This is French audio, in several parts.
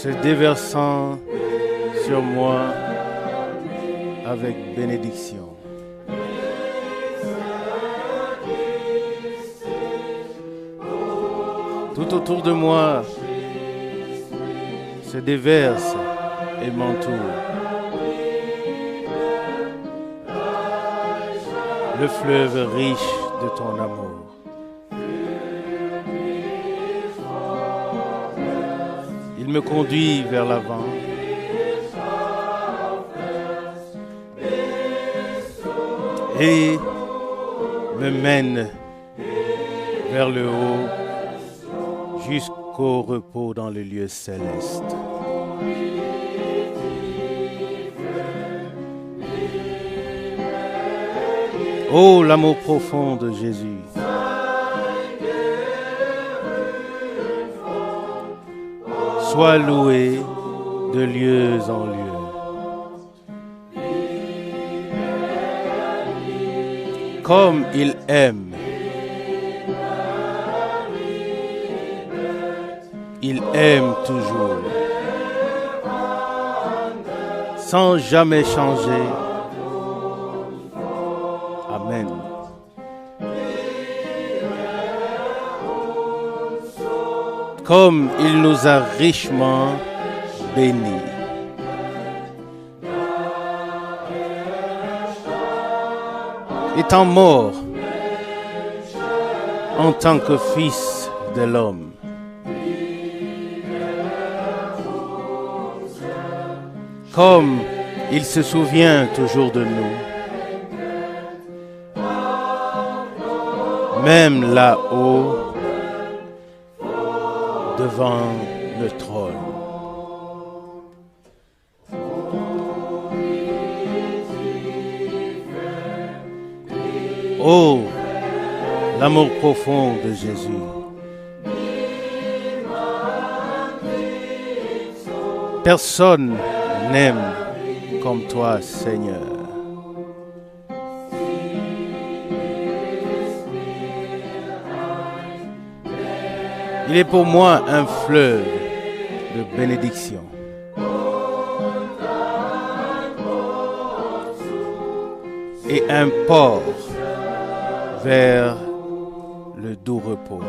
se déversant sur moi avec bénédiction. Tout autour de moi se déverse et m'entoure. Le fleuve riche de ton amour. Il me conduit vers l'avant. Et me mène vers le haut jusqu'au repos dans le lieu céleste. Oh, l'amour profond de Jésus. Sois loué de lieu en lieu. Comme il aime. Il aime toujours. Sans jamais changer. Amen. Comme il nous a richement bénis. Étant mort en tant que fils de l'homme, comme il se souvient toujours de nous, même là-haut, devant le trône. Oh, l'amour profond de Jésus. Personne n'aime comme toi, Seigneur. Il est pour moi un fleuve de bénédiction. Et un port vers le doux repos.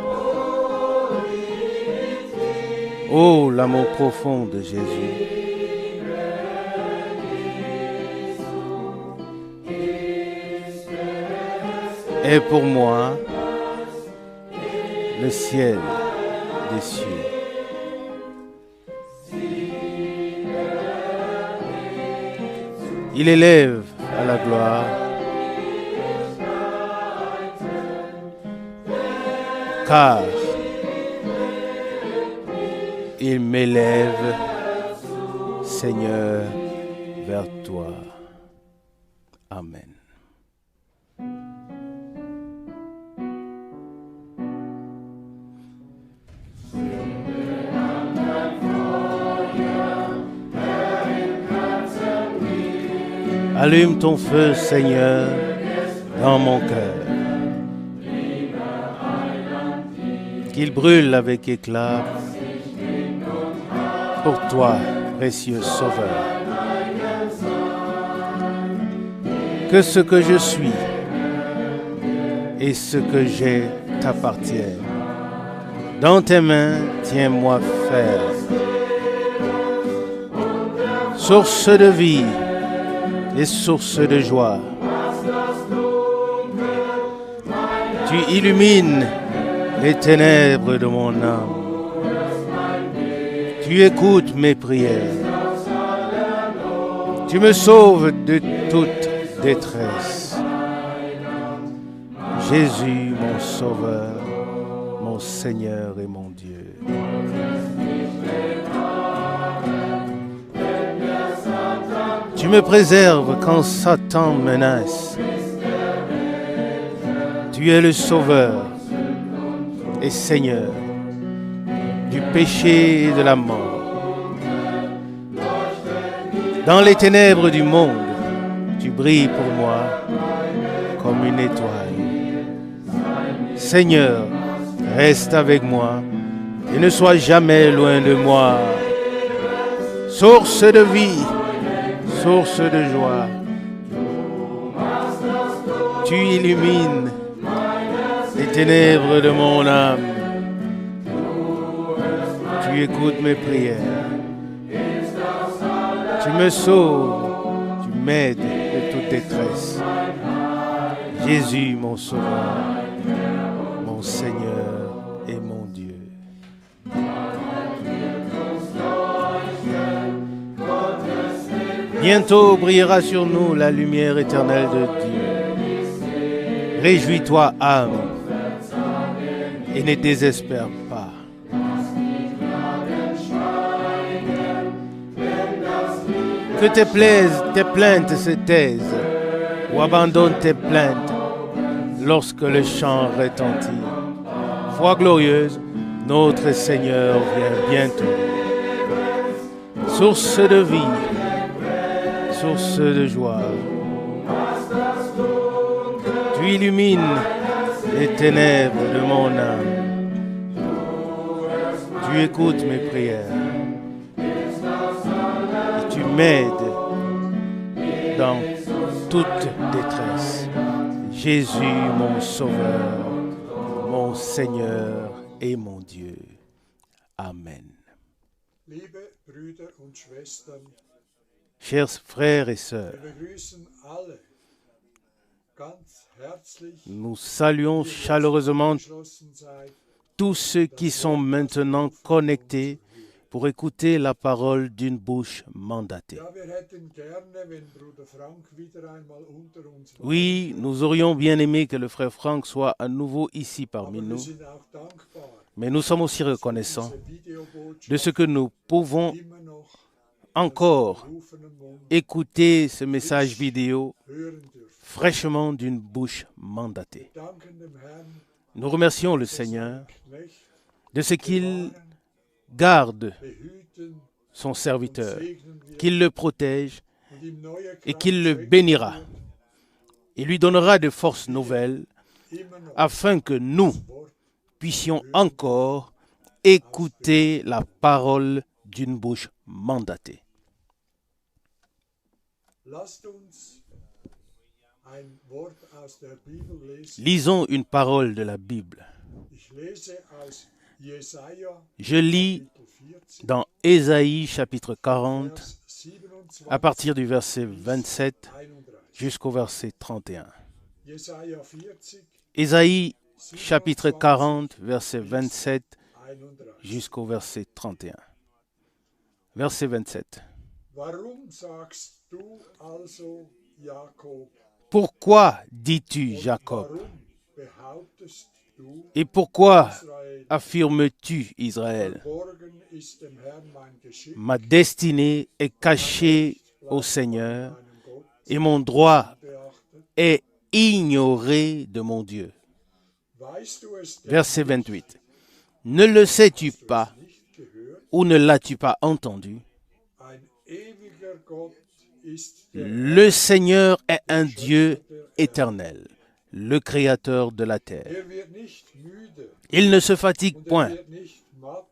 Oh, l'amour profond de Jésus. Est pour moi le ciel des cieux. Il élève à la gloire car il m'élève, Seigneur, vers toi. Amen. Allume ton feu, Seigneur, dans mon cœur. Qu'il brûle avec éclat pour toi, précieux Sauveur. Que ce que je suis et ce que j'ai t'appartiennent. Dans tes mains, tiens-moi ferme. Source de vie et source de joie. Tu illumines les ténèbres de mon âme. Tu écoutes mes prières. Tu me sauves de toute détresse. Jésus, mon Sauveur, mon Seigneur et mon Dieu. Tu me préserves quand Satan menace. Tu es le Sauveur et Seigneur du péché et de la mort. Dans les ténèbres du monde, tu brilles pour moi comme une étoile. Seigneur, reste avec moi et ne sois jamais loin de moi. source de vie, source de joie. Tu illumines les ténèbres de mon âme. Tu écoutes mes prières. Tu me sauves, tu m'aides de toute détresse. Jésus, mon Sauveur, mon Seigneur et mon Dieu. Bientôt brillera sur nous la lumière éternelle de Dieu. Réjouis-toi, âme, et ne désespère pas. Que tes plaintes se taisent ou abandonne tes plaintes lorsque le chant retentit. Foi glorieuse, notre Seigneur vient bientôt. Source de vie, source de joie. Tu illumines les ténèbres de mon âme. Tu écoutes mes prières. Et tu m'aides dans toute détresse. Jésus, mon Sauveur, mon Seigneur et mon Dieu. Amen. Liebe Brüder und Schwestern, Chers frères et sœurs, wir begrüßen alle ganz herzlich, nous saluons chaleureusement geschlossen seid. tous ceux qui sont maintenant connectés pour écouter la parole d'une bouche mandatée. Ja, wir hätten gerne, wenn Bruder Frank wieder einmal unter uns war. Oui, nous aurions bien aimé que le frère Franck soit à nouveau ici parmi Aber wir nous, sind auch dankbar, mais nous sommes aussi reconnaissants diese Videobotschaft de ce que nous pouvons immer noch encore berufenen Mund écouter ce message vidéo hören dürfen. fraîchement d'une bouche mandatée. Danken dem Herrn, Nous remercions le Seigneur Knecht, de ce qu'il garde behüten son serviteur, segnen wir qu'il le protège und ihm neue et Kraft qu'il le schenken bénira. wird, Il lui donnera de forces nouvelles immer noch afin que nous Wort puissions encore écouter la parole d'une bouche mandatée. Lasst uns ein Wort aus der Bibel lesen. Lisons une parole de la Bible. Ich lese aus Jesaja, Je lis Kapitel 40, dans Ésaïe chapitre 40 Vers 27, à partir du verset 27 31. jusqu'au verset 31. Jesaja 40, Ésaïe chapitre 40 verset 27 31. jusqu'au verset 31. Verset 27. Warum sagst du also, Jakob, Pourquoi dis-tu, und Jacob, warum behauptest du, et pourquoi Israel, affirmes-tu, Israël, verborgen ist dem Herrn mein Geschick, ma destinée est cachée au Seigneur meinem Gott, et mon droit beachtet? est ignoré de mon Dieu. Weißt du es denn Verset nicht? 28. Ne le sais-tu Hast du pas es nicht gehört? ou ne l'as-tu pas entendu? Ein ewiger Gott ist der Le Seigneur est un Dieu éternel, le Créateur de la terre. Er wird nicht müde Il ne se fatigue und point wird nicht matt.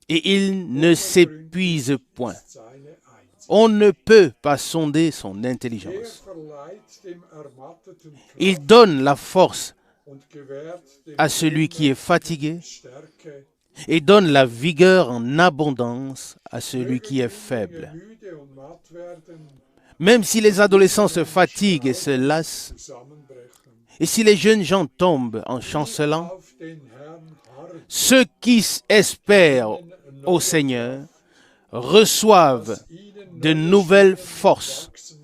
et il ne s'épuise point. Ist seine Einzige. On ne peut pas sonder son Er intelligence. verleiht dem Ermatteten Il Kraft donne la force und gewährt dem à celui qui est fatigué Stärke. et donne la vigueur en abondance à celui qui est Mögen faible. Jünglinge müde und matt werden, Même si les adolescents se fatiguent et se lassent, zusammenbrechen. et si les jeunes gens tombent en chancelant, Auf den Herrn harren, ceux qui espèrent au Seigneur reçoivent ihnen de neue nouvelles Stärken forces. wachsen,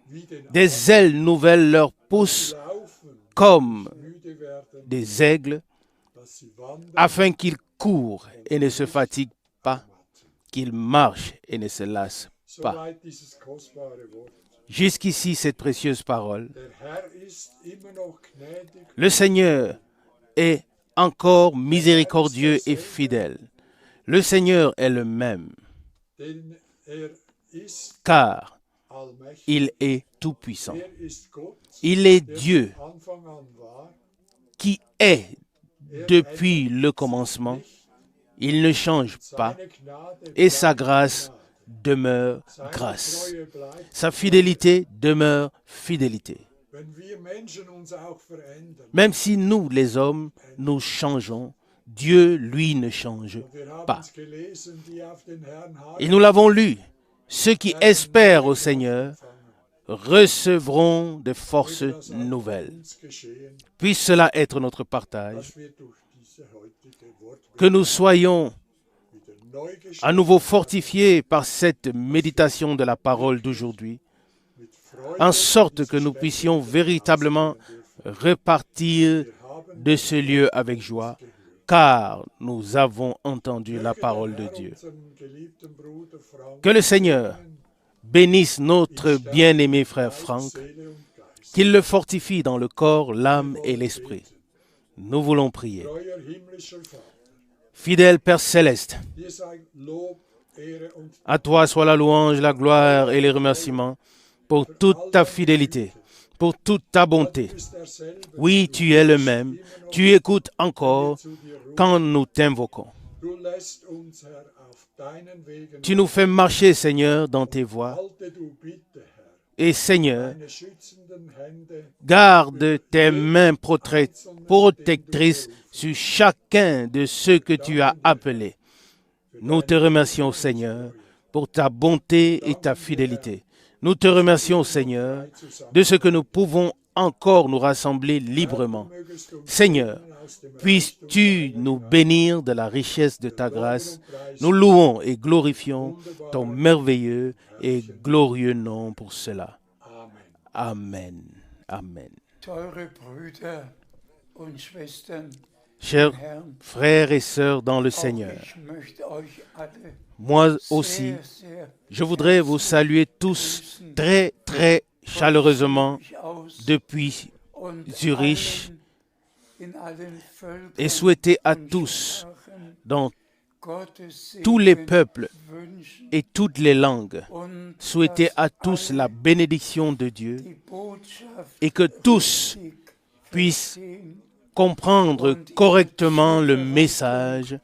wie den Des ailes nouvelles leur poussent Laufen, comme müde werden, des aigles, dass sie wandern, afin qu'ils courent et ne se fatiguent pas, qu'ils marchent et ne se lassent pas. Soweit dieses kostbare Wort. Jusqu'ici, cette précieuse parole. Der Herr ist immer noch gnädig, Le Seigneur est encore miséricordieux et fidèle. Le Seigneur est le même, denn ist car allmächtig. il est tout-puissant. Ist Gott, Il est der Dieu von Anfang an war. qui est depuis le commencement. Il ne change pas Seine Gnade et sa grâce demeure grâce. Treue bleibt, Sa fidélité demeure fidélité. wenn wir Menschen uns auch verändern. Même si nous, les hommes, nous changeons, Dieu, lui, ne change Wir haben pas. es gelesen, die auf den Herrn Et harren, nous l'avons lu, ceux qui espèrent au Seigneur recevront des forces das auch nouvelles. uns geschehen, Puisse cela être notre partage, dass wir durch diese heutige que nous soyons wieder neu à nouveau fortifiés par cette méditation de la parole d'aujourd'hui, mit Freude en sorte que nous puissions véritablement repartir de ce lieu avec joie, car nous avons entendu la parole de Dieu. unserem geliebten Bruder Frank Que le Seigneur bénisse notre bien-aimé frère Franck, Seele und Geist. qu'il le fortifie dans le corps, l'âme et l'esprit. Nous voulons prier. Treuer himmlischer Vater, Fidèle Père céleste, dir sei Lob, Ehre und à toi soit la louange, la gloire et les remerciements pour toute ta fidélité, pour toute ta bonté. du bist derselbe, Oui, tu es le même. Tu écoutes encore zu dir ruft. quand nous t'invoquons. Du lässt uns, Herr, auf deinen Wegen. Tu nous fais marcher, Seigneur, dans tes voies. Halte du bitte, Herr, Et Seigneur, deine schützenden Hände garde tes mains protectrices sur chacun de ceux que tu as appelés. Nous te remercions, Seigneur, pour ta bonté et ta fidélité. Nous te remercions, Seigneur, de ce que nous pouvons encore nous rassembler librement. mögest du Seigneur, aus dem puisses-tu nous bénir de la richesse de ta grâce. Nous louons et glorifions ton merveilleux et glorieux nom pour cela. Amen. Amen. Amen. Teure Brüder und Schwestern, Chers Herrn, frères et sœurs dans le auch Seigneur, ich möchte euch alle moi aussi, sehr je voudrais vous saluer tous très, très chaleureusement aus depuis und Zurich allen, in allen Völkern et souhaiter à und tous, Sprachen dans Gottes tous les Segen peuples wünschen et toutes les langues, und souhaiter dass à tous alle la bénédiction de Dieu die Botschaft et que tous richtig puissent verstehen comprendre correctement le message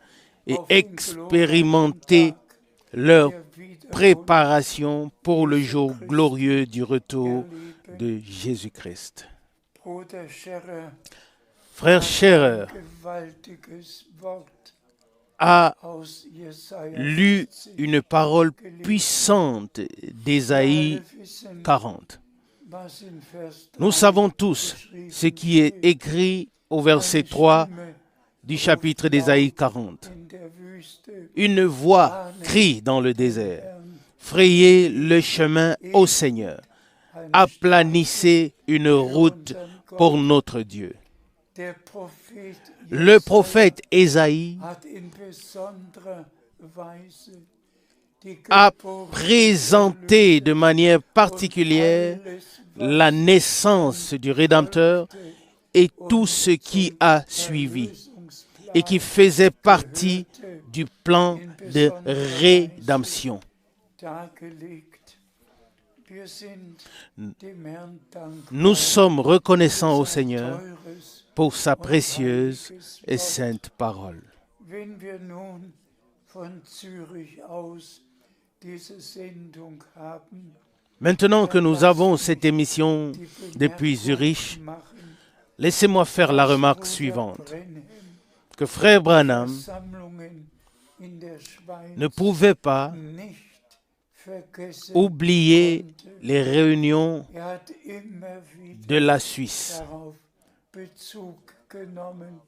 et expérimenter leur der Wiederkunft préparation pour le jour glorieux du retour erleben. de Jésus-Christ. Bruder Scherer, Frère Scherer gewaltiges Wort a aus Jesaja lu 40. une parole puissante d'Ésaïe Alle wissen, 40. was in Vers 3 Nous savons tous ce qui est écrit au verset 3 Stimme du chapitre d'Ésaïe 40. in der Wüste Une voix crie dans le désert, frayez le chemin au Seigneur, aplanissez une route pour notre Dieu. Der Prophet Le prophète Ésaïe hat in besonderer Weise die a Geburt présenté de manière particulière alles, la naissance du Rédempteur et tout ce qui a suivi et qui faisait partie du plan de rédemption. dargelegt. Wir sind dem Herrn dankbar. Nous sommes reconnaissants au Seigneur Teures, pour sa précieuse et sainte parole. wenn wir nun von Zürich aus diese Sendung haben, Maintenant que nous avons cette émission die depuis Bemerkung Zurich, machen, laissez-moi faire la remarque Bruder suivante, Brenhem que Frère Branham Versammlungen in der Schweiz ne pouvait pas nicht vergessen oublier konnte. les réunions Hat immer wieder de la Suisse. darauf Bezug genommen,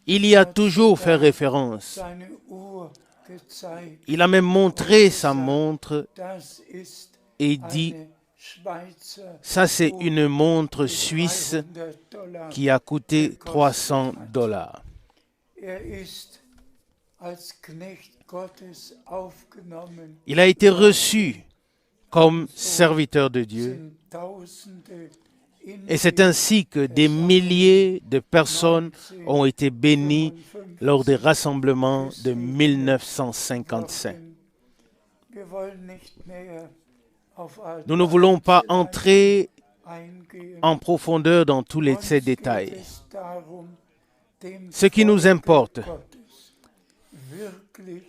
Il y a toujours fait référence. seine Uhr gezeigt. Il a même montré sa montre Das ist et dit, eine Schweizer ça c'est Uhr une montre mit suisse $300. qui a coûté $300. Ist als Knecht Gottes aufgenommen. Il a été reçu comme serviteur de Dieu Sind Tausende in et c'est ainsi que des milliers de personnes ont été bénies lors des rassemblements de 1955. Wir wollen nicht näher auf all Nous ne voulons pas entrer eingehen. en profondeur dans tous Uns ces geht détails. es darum, dem Ce qui nous Volke importe, Gottes wirklich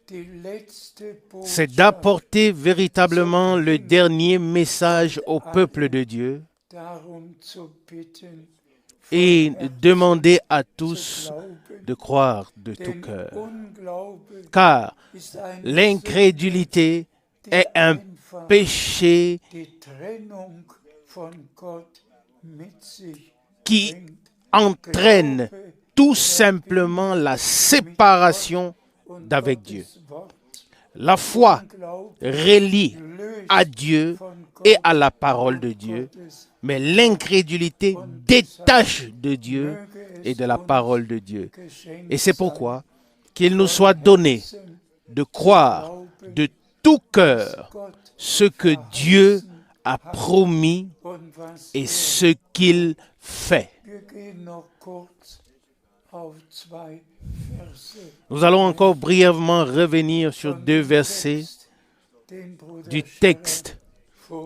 die letzte c'est Botschaft d'apporter véritablement le dernier message au peuple de Dieu darum zu bitten, et von demander à Herzen tous zu glauben. de croire de tout Denn cœur. Unglaube Car ist eine l'incrédulité Sünde, est die un einfach péché die Trennung von Gott mit sich qui bringt. entraîne Glaube tout simplement la séparation und d'avec Dieu. Gottes Wort. La foi Unglaube relie löst à Dieu von et Gott à la parole de Dieu, Gottes. mais l'incrédulité détache de Dieu Möge et es de la uns parole de Dieu. geschenkt Et c'est sein, pourquoi qu'il nous von soit donné Herzen de croire de tout cœur Gott ce que Dieu a promis und was et ce qu'il fait. Wir gehen noch kurz auf 2 Verse. Nous allons encore brièvement revenir sur von 2 dem versets Text, den Bruder du Scherer texte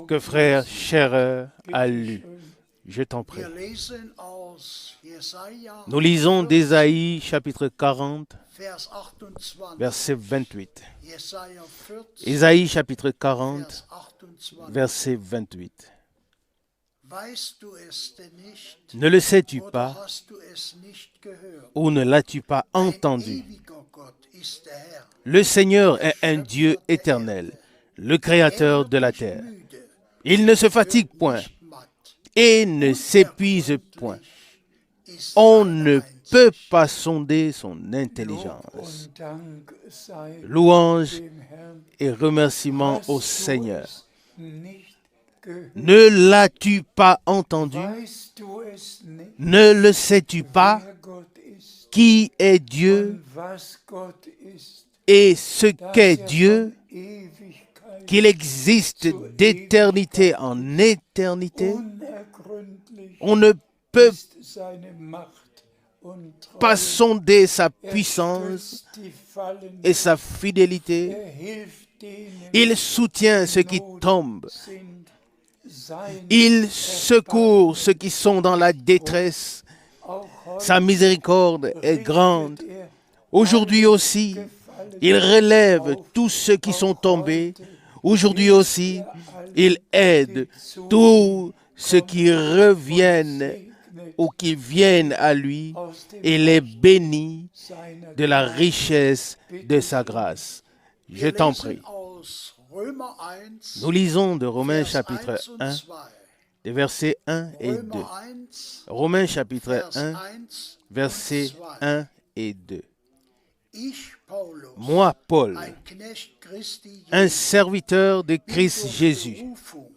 que frère vorgelesen. Scherer a Bitte lu. schön. Je t'en prie. Wir lesen aus Jesaja Nous lisons d'Ésaïe chapitre 40, Vers 28. verset 28. Jesaja 40, Ésaïe chapitre 40, Vers 28. verset 28. Weißt du es denn nicht? Ne le sais-tu Oder pas hast du es nicht gehört? ou ne l'as-tu pas Ein entendu? ewiger Gott ist der Herr. Le Seigneur est un Dieu éternel, le créateur de la terre. Müde, Il ne se fatigue point nicht matt. et ne s'épuise point. Ist On sein ne Einsicht. peut pas sonder son Lob intelligence. und Dank sei Louange dem Herrn. et remerciements Hast au du Seigneur. es nicht gehört? Ne l'as-tu pas entendu? Weißt du es nicht, Ne le sais-tu pas wer Gott ist qui est Dieu und was Gott ist, et ce dass qu'est er Dieu, von Ewigkeit qu'il existe d'éternité en éternité? unergründlich On ne peut ist seine Macht und pas Treue. sonder sa Er puissance stützt die Fallenden, et sa fidélité. er hilft denen, Il soutient ceux qui Not tombent. sind. Sein Il secourt ceux qui sont dans la détresse. auch heute Sa miséricorde est grande. richtet er Aujourd'hui aussi, il relève tous ceux qui sont tombés. Aujourd'hui aussi, il aide tous ceux qui reviennent ou qui viennent à lui aus dem et les bénit seiner de la richesse de sa grâce. Je Wir t'en lesen prie. aus Römer 1, Nous lisons de Romains Vers chapitre 1 und 1, 2. des versets 1 et 2. Römer 1, Romains chapitre Vers 1, 1 versets und 2. 1 et 2. Ich, Paulus, Moi, Paul, ein Knecht Christi un Jesu, serviteur de bin Christ durch Jésus, Berufung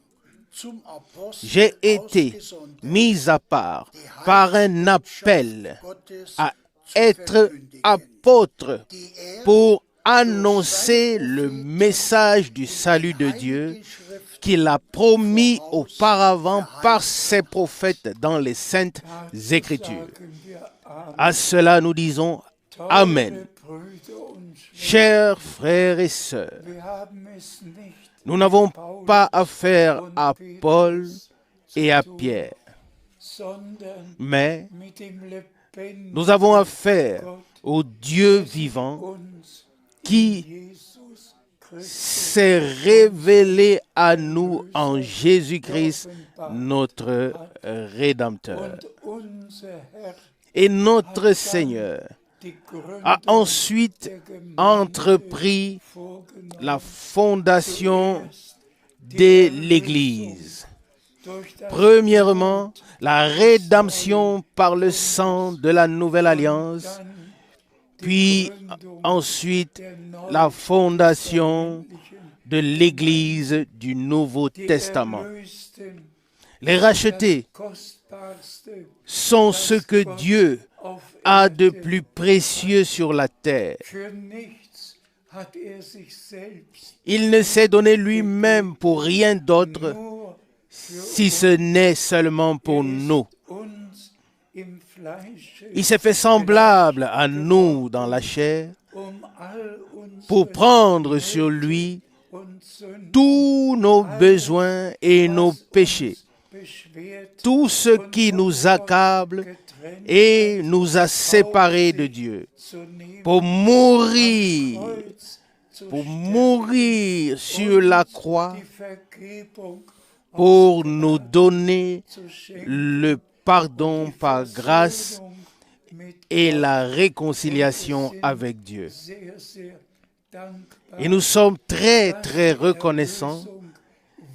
zum Apostel j'ai été ausgesondert, mis à part die par un Heilsbotschaft appel Gottes à zu être verkündigen, apôtre die er pour annoncer le message du salut de Dieu Heiligen Schrift qu'il a promis auparavant par ses prophètes dans les saintes Écritures. sagen wir Amen. À cela nous disons Amen. Teure Brüder und Schwestern, Chers frères et sœurs, wir haben es nicht nous n'avons Paulus pas affaire und à Paul Petrus et à zu tun, Pierre, sondern mais mit dem lebendigen nous avons affaire Gott, au Dieu der sich vivant uns qui in Jesus Christus s'est révélé à nous en Jésus-Christ, notre Rédempteur. und unser Herr Et notre Seigneur die a Gründung ensuite der Gemeinde entrepris vorgenommen. la fondation Zuerst die de Erlösung l'Église. durch das Premièrement, la rédemption par le sang de la nouvelle alliance, dann die puis Gründung ensuite der la fondation neutestamentlichen, de l'Église du Nouveau die Testament. Erlösten, Les rachetés das Kostbarste sont ce que Dieu auf a de Erden. plus précieux sur la terre. Für nichts hat sich selbst Il ne s'est donné lui-même pour rien d'autre, nur für si ce n'est seulement pour nous. uns im Fleische Il s'est fait semblable à nous dans la chair all unsere pour prendre sur lui und Sünden, tous nos besoins et nos péchés, beschwert tout ce qui nous accable getrennt et nous a séparés de Dieu, zu nehmen, pour mourir Kreuz pour mourir sur la croix, die Vergebung pour nous donner zu schenken, le pardon par grâce mit et la réconciliation avec Dieu. sehr, sehr dankbar. Et nous sommes très, très reconnaissants Erlösung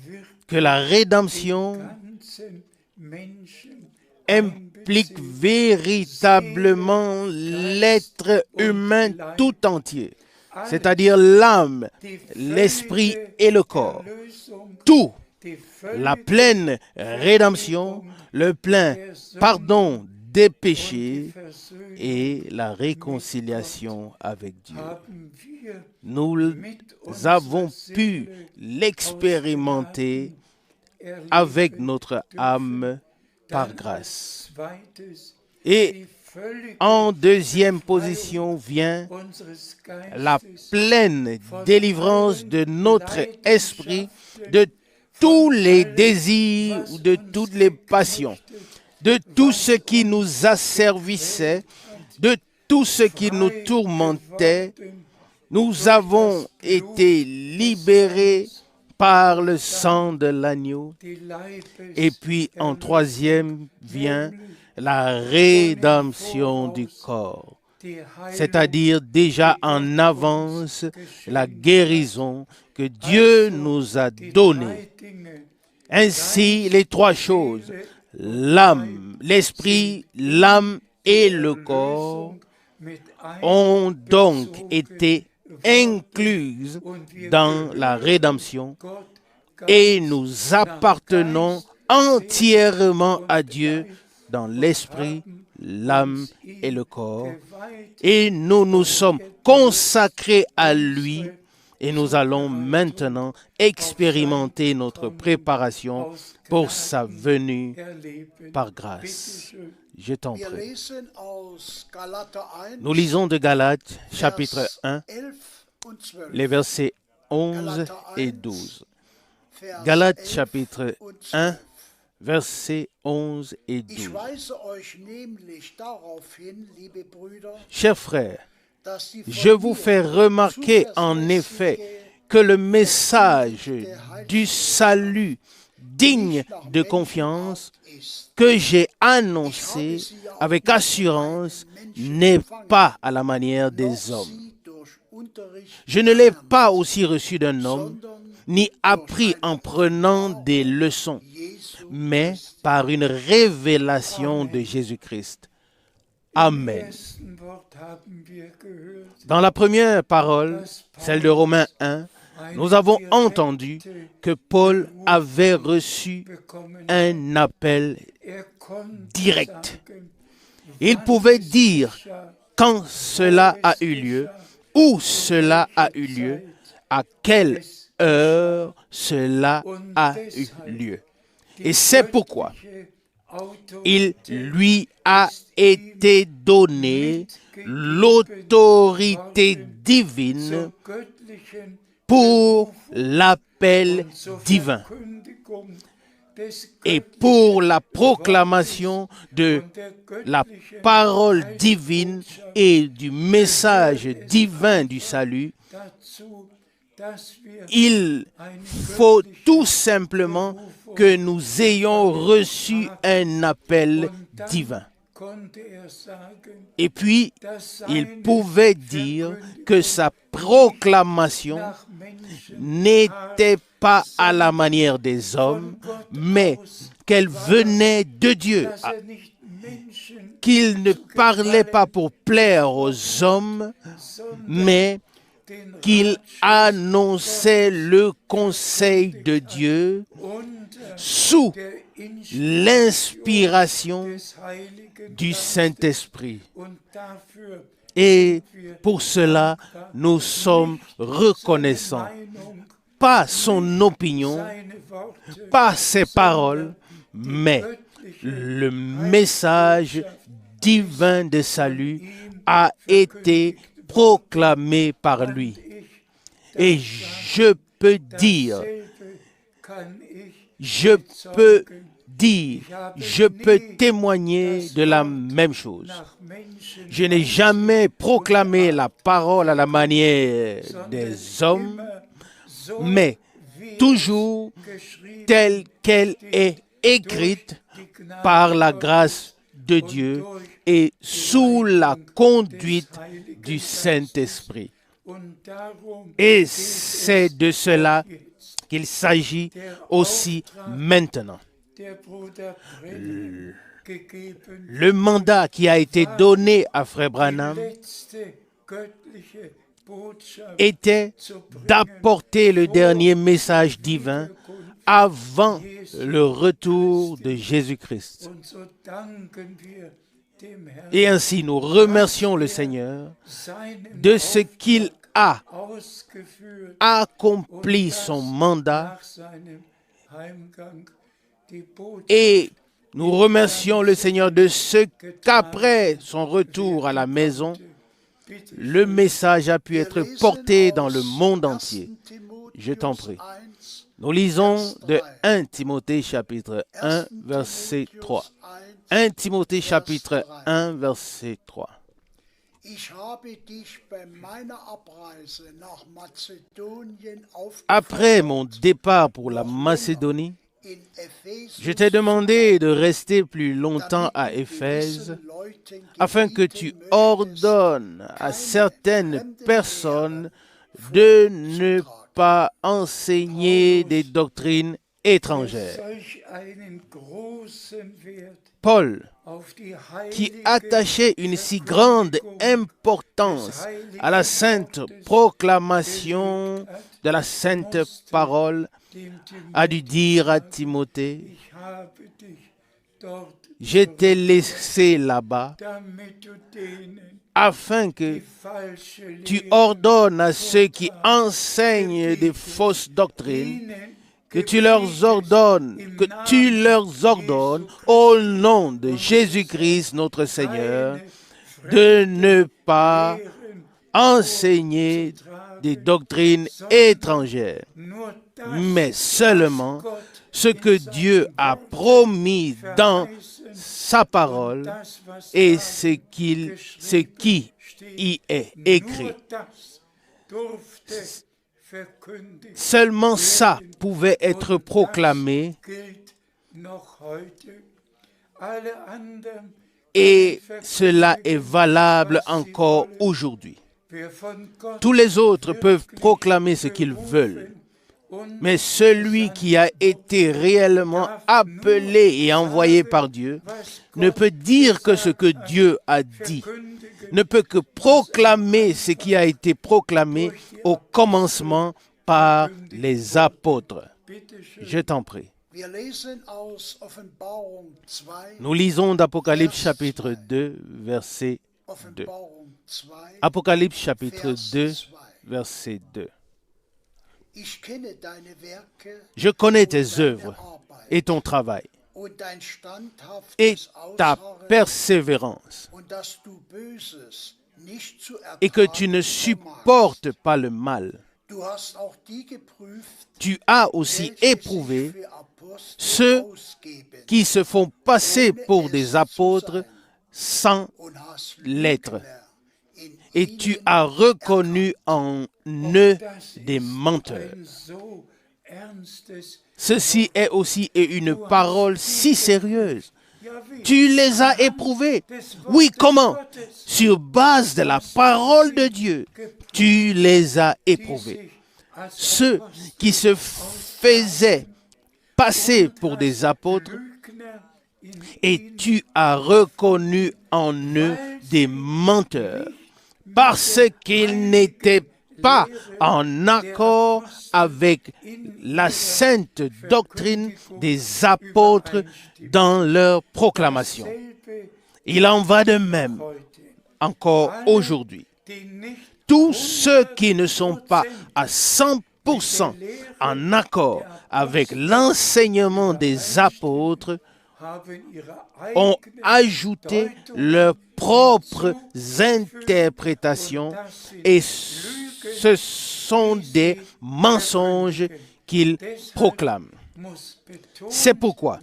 wird que la rédemption ganzen Menschen implique véritablement l'être humain tout entier, c'est-à-dire l'âme, l'esprit et le corps. Tout, la pleine rédemption, le plein pardon des péchés et la réconciliation avec Dieu. Nous avons pu l'expérimenter avec notre âme par grâce. Et en deuxième position vient la pleine délivrance de notre esprit de tous les désirs ou de toutes les passions, de tout ce qui nous asservissait, de tout ce qui nous tourmentait. Nous avons été libérés par le sang de l'agneau. Et puis en troisième vient la rédemption du corps, c'est-à-dire déjà en avance la guérison que Dieu nous a donnée. Ainsi, les trois choses, l'âme, l'esprit, l'âme et le corps, ont donc été incluses dans la rédemption et nous appartenons entièrement à Dieu dans l'esprit, l'âme et le corps. Et nous nous sommes consacrés à lui et nous allons maintenant expérimenter notre préparation pour sa venue par grâce. Je t'en prie. Nous lisons de Galates, chapitre 1, les versets 11 et 12. Galates, chapitre 1, versets 11 et 12. Chers frères, je vous fais remarquer en effet que le message du salut digne de confiance que j'ai annoncé avec assurance n'est pas à la manière des hommes. Je ne l'ai pas aussi reçu d'un homme, ni appris en prenant des leçons, mais par une révélation de Jésus-Christ. Amen. Dans la première parole, celle de Romains 1, nous avons entendu que Paul avait reçu un appel direct. Il pouvait dire quand cela a eu lieu, où cela a eu lieu, à quelle heure cela a eu lieu. Et c'est pourquoi il lui a été donné l'autorité divine pour l'appel divin et pour la proclamation de la parole divine et du message divin du salut. Il faut tout simplement que nous ayons reçu un appel divin. Et puis, il pouvait dire que sa proclamation n'était pas à la manière des hommes, mais qu'elle venait de Dieu, qu'il ne parlait pas pour plaire aux hommes, mais qu'il annonçait le conseil de Dieu sous l'inspiration du Saint-Esprit. Et pour cela, nous sommes reconnaissants. Pas son opinion, pas ses paroles, mais le message divin de salut a été proclamé par lui. Et je peux dire, je peux témoigner de la même chose. Je n'ai jamais proclamé la parole à la manière des hommes, mais toujours telle qu'elle est écrite par la grâce de Dieu et sous la conduite du Saint-Esprit. Et c'est de cela qu'il s'agit aussi maintenant. Le mandat qui a été donné à Frère Branham était d'apporter le dernier message divin avant le retour de Jésus-Christ. Et ainsi, nous remercions le Seigneur de ce qu'il a accompli son mandat et nous remercions le Seigneur de ce qu'après son retour à la maison, le message a pu être porté dans le monde entier. Je t'en prie. Nous lisons de 1 Timothée chapitre 1, verset 3. 1 Timothée chapitre 1, verset 3. Après mon départ pour la Macédonie, je t'ai demandé de rester plus longtemps à Éphèse afin que tu ordonnes à certaines personnes de ne pas enseigner des doctrines étrangères. Paul, qui attachait une si grande importance à la sainte proclamation de la sainte parole, a dû dire à Timothée, je t'ai laissé là-bas afin que tu ordonnes à ceux qui enseignent des fausses doctrines, que tu leur ordonnes au nom de Jésus-Christ notre Seigneur, de ne pas enseigner des doctrines étrangères, mais seulement ce que Dieu a promis dans sa parole et ce qui y est écrit. Seulement ça pouvait être proclamé et cela est valable encore aujourd'hui. Tous les autres peuvent proclamer ce qu'ils veulent, mais celui qui a été réellement appelé et envoyé par Dieu ne peut dire que ce que Dieu a dit, ne peut que proclamer ce qui a été proclamé au commencement par les apôtres. Je t'en prie. Nous lisons d'Apocalypse chapitre 2, verset 2. Apocalypse chapitre 2, verset 2. Je connais tes œuvres et ton travail et ta persévérance et que tu ne supportes pas le mal. Tu as aussi éprouvé ceux qui se font passer pour des apôtres sans l'être. Et tu as reconnu en eux des menteurs. Ceci est aussi une parole si sérieuse. Tu les as éprouvés. Oui, comment? Sur base de la parole de Dieu, tu les as éprouvés. Ceux qui se faisaient passer pour des apôtres, et tu as reconnu en eux des menteurs, parce qu'ils n'étaient pas en accord avec la sainte doctrine des apôtres dans leur proclamation. Il en va de même encore aujourd'hui. Tous ceux qui ne sont pas à 100% en accord avec l'enseignement des apôtres ont ajouté leurs propres interprétations et ce sont des mensonges qu'ils proclament. C'est pourquoi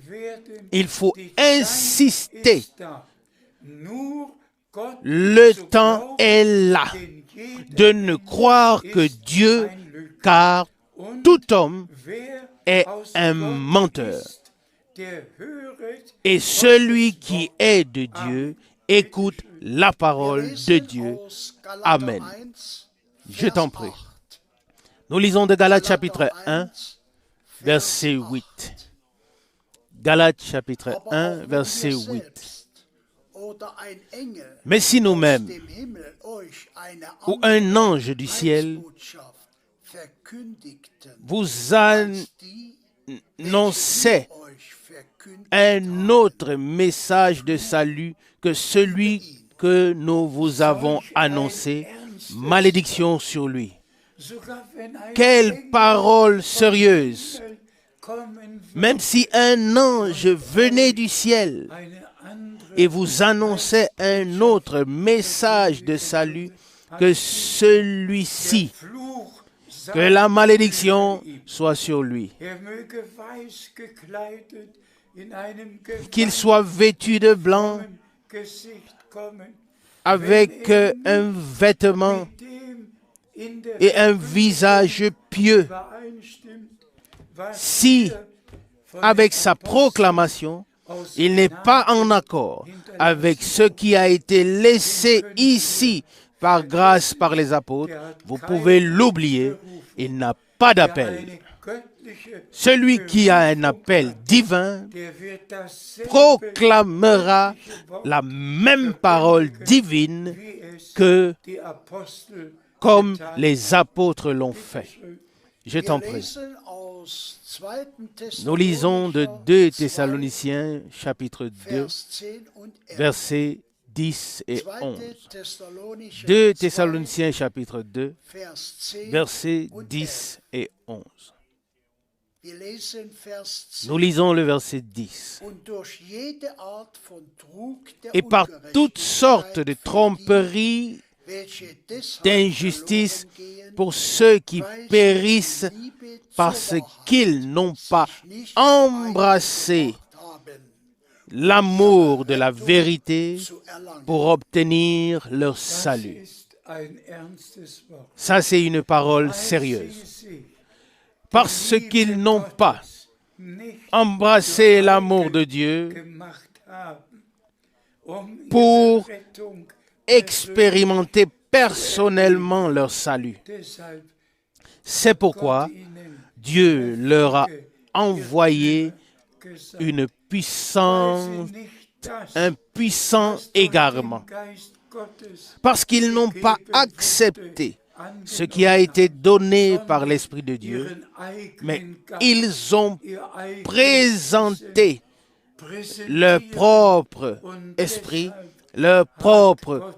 il faut insister. Le temps est là de ne croire que Dieu, car tout homme est un menteur. Et celui qui est de Dieu écoute la parole de Dieu. Amen. Je t'en prie. Nous lisons de Galates chapitre 1, verset 8. Galates chapitre 1, verset 8. Mais si nous-mêmes, ou un ange du ciel, vous annonçait un autre message de salut que celui que nous vous avons annoncé, malédiction sur lui. Quelle parole sérieuse! Même si un ange venait du ciel et vous annonçait un autre message de salut que celui-ci, que la malédiction soit sur lui. Qu'il soit vêtu de blanc avec un vêtement et un visage pieux. Si, avec sa proclamation, il n'est pas en accord avec ce qui a été laissé ici par grâce par les apôtres, vous pouvez l'oublier, il n'a pas d'appel. Celui qui a un appel divin proclamera la même parole divine que comme les apôtres l'ont fait. Je t'en prie. Nous lisons de 2 Thessaloniciens chapitre 2, versets 10 et 11. 2 Thessaloniciens chapitre 2, versets 10 et 11. Nous lisons le verset 10. Et par toutes sortes de tromperies, d'injustice pour ceux qui périssent parce qu'ils n'ont pas embrassé l'amour de la vérité pour obtenir leur salut. Ça, c'est une parole sérieuse. Parce qu'ils n'ont pas embrassé l'amour de Dieu pour expérimenter personnellement leur salut. C'est pourquoi Dieu leur a envoyé un puissant égarement. Parce qu'ils n'ont pas accepté ce qui a été donné par l'Esprit de Dieu, mais ils ont présenté leur propre esprit, leur propre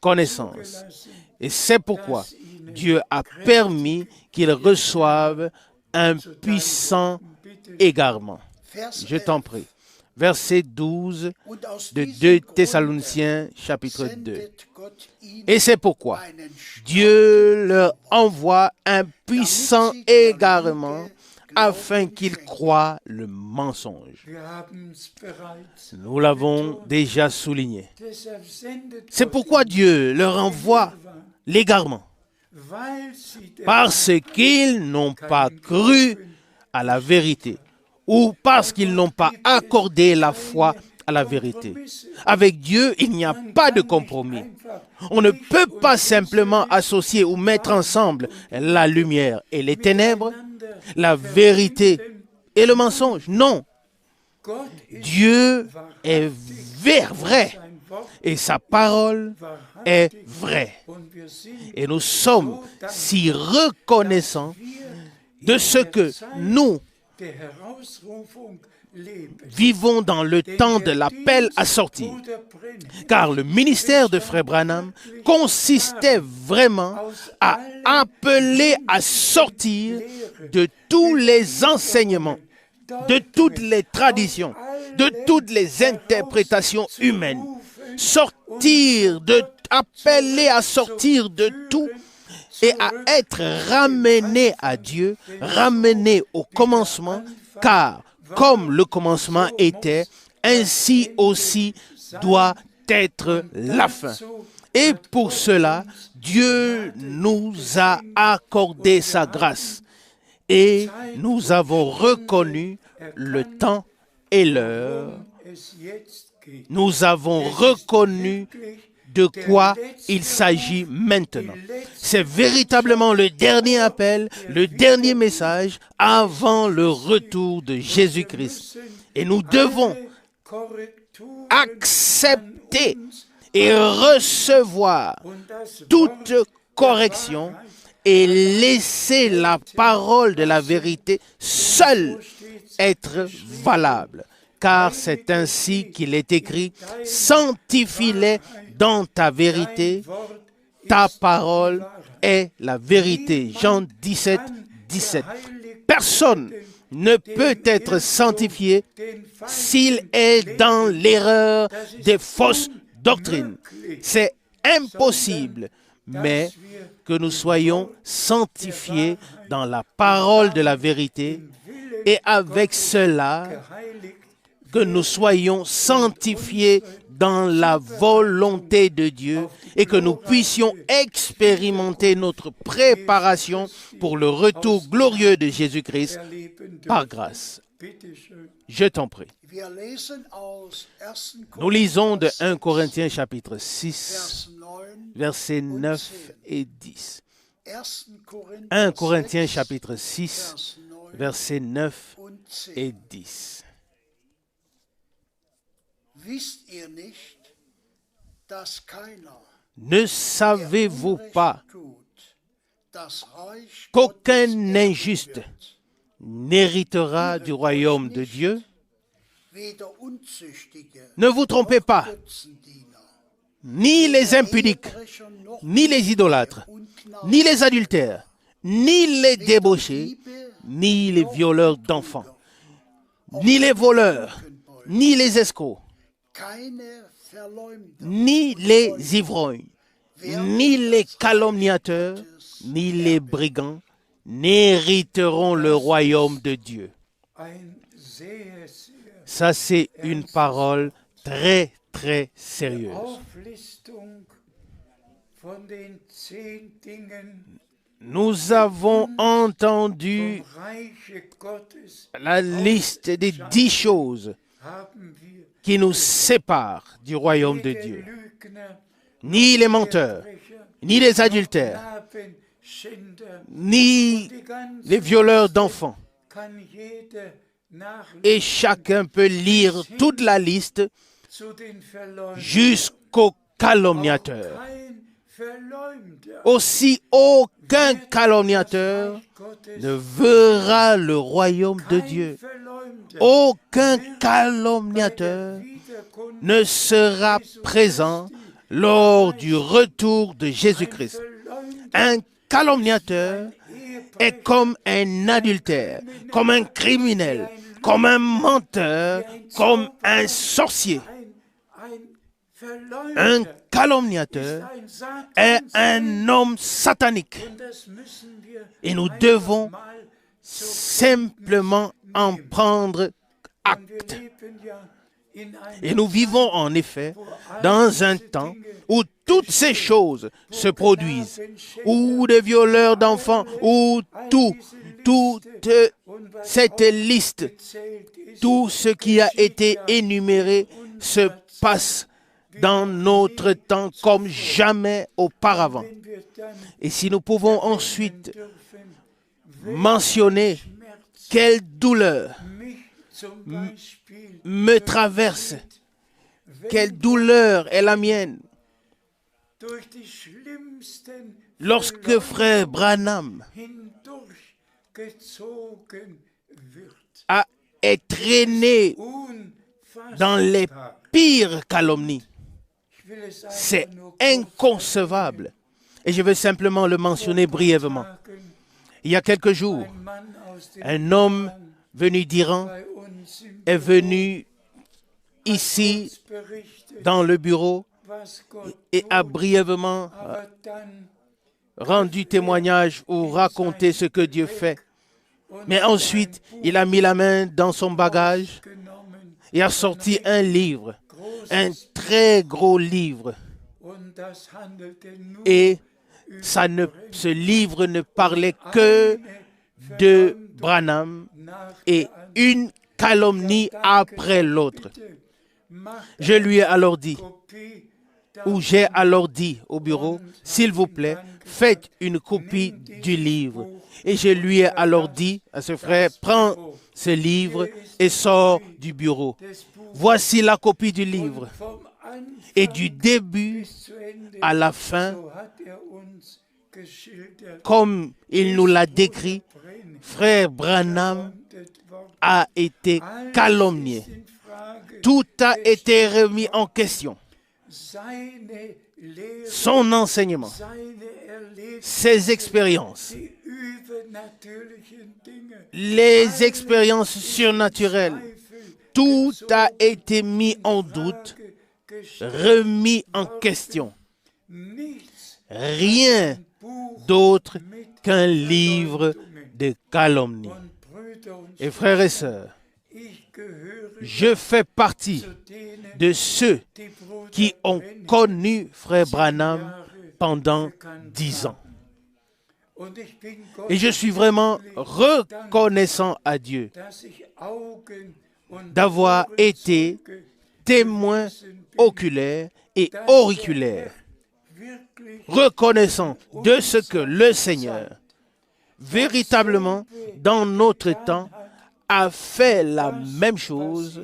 connaissance. Et c'est pourquoi Dieu a permis qu'ils reçoivent un puissant égarement. Je t'en prie. Verset 12 de 2 Thessaloniciens chapitre 2. Et c'est pourquoi Dieu leur envoie un puissant égarement afin qu'ils croient le mensonge. Nous l'avons déjà souligné. C'est pourquoi Dieu leur envoie l'égarement. Parce qu'ils n'ont pas cru à la vérité ou parce qu'ils n'ont pas accordé la foi à la vérité. Avec Dieu, il n'y a pas de compromis. On ne peut pas simplement associer ou mettre ensemble la lumière et les ténèbres, la vérité et le mensonge. Non. Dieu est vrai et sa parole est vraie. Et nous sommes si reconnaissants de ce que nous vivons dans le temps de l'appel à sortir. Car le ministère de Frère Branham consistait vraiment à appeler à sortir de tous les enseignements, de toutes les traditions, de toutes les interprétations humaines. Appeler à sortir de tout et à être ramené à Dieu, ramené au commencement, car comme le commencement était, ainsi aussi doit être la fin. Et pour cela, Dieu nous a accordé sa grâce et nous avons reconnu le temps et l'heure. Nous avons reconnu de quoi il s'agit maintenant. C'est véritablement le dernier appel, le dernier message avant le retour de Jésus-Christ. Et nous devons accepter et recevoir toute correction et laisser la parole de la vérité seule être valable. Car c'est ainsi qu'il est écrit, sanctifie-les dans ta vérité, ta parole est la vérité. Jean 17, 17. Personne ne peut être sanctifié s'il est dans l'erreur des fausses doctrines. C'est impossible, mais que nous soyons sanctifiés dans la parole de la vérité et avec cela, que nous soyons sanctifiés dans la volonté de Dieu et que nous puissions expérimenter notre préparation pour le retour glorieux de Jésus-Christ par grâce. Je t'en prie. Nous lisons de 1 Corinthiens chapitre 6, versets 9 et 10. 1 Corinthiens chapitre 6, versets 9 et 10. Ne savez-vous pas qu'aucun injuste n'héritera du royaume de Dieu? Ne vous trompez pas, ni les impudiques, ni les idolâtres, ni les adultères, ni les débauchés, ni les violeurs d'enfants, ni les voleurs, ni les escrocs, ni les ivrognes, ni les calomniateurs, ni les brigands n'hériteront le royaume de Dieu. Ça, c'est une parole très, très sérieuse. Nous avons entendu la liste des 10 choses qui nous séparent du royaume de Dieu. Ni les menteurs, ni les adultères, ni les violeurs d'enfants. Et chacun peut lire toute la liste jusqu'aux calomniateurs. Aussi, aucun calomniateur ne verra le royaume de Dieu. Aucun calomniateur ne sera présent lors du retour de Jésus-Christ. Un calomniateur est comme un adultère, comme un criminel, comme un menteur, comme un sorcier. Un calomniateur est un homme satanique. Et nous devons simplement en prendre acte. Et nous vivons en effet dans un temps où toutes ces choses se produisent, où des violeurs d'enfants, où toute cette liste, tout ce qui a été énuméré se passe dans notre temps comme jamais auparavant. Et si nous pouvons ensuite mentionner quelle douleur me traverse, quelle douleur est la mienne, lorsque frère Branham est traîné dans les pires calomnies. C'est inconcevable. Et je veux simplement le mentionner brièvement. Il y a quelques jours, un homme venu d'Iran est venu ici dans le bureau et a brièvement rendu témoignage ou raconté ce que Dieu fait. Mais ensuite, il a mis la main dans son bagage et a sorti un livre, un très gros livre. Et ce livre ne parlait que de Branham et une calomnie après l'autre. Je lui ai alors dit, ou j'ai alors dit au bureau, s'il vous plaît, faites une copie du livre. Et je lui ai alors dit à ce frère, prends ce livre et sors du bureau. Voici la copie du livre. Et du début à la fin, comme il nous l'a décrit, frère Branham a été calomnié. Tout a été remis en question. Son enseignement, ses expériences, les expériences surnaturelles, tout a été mis en doute, remis en question. Rien d'autre qu'un livre de calomnie. Et frères et sœurs, je fais partie de ceux qui ont connu frère Branham pendant 10 ans. Et je suis vraiment reconnaissant à Dieu d'avoir été témoin oculaire et auriculaire, reconnaissant de ce que le Seigneur, véritablement, dans notre temps, a fait la même chose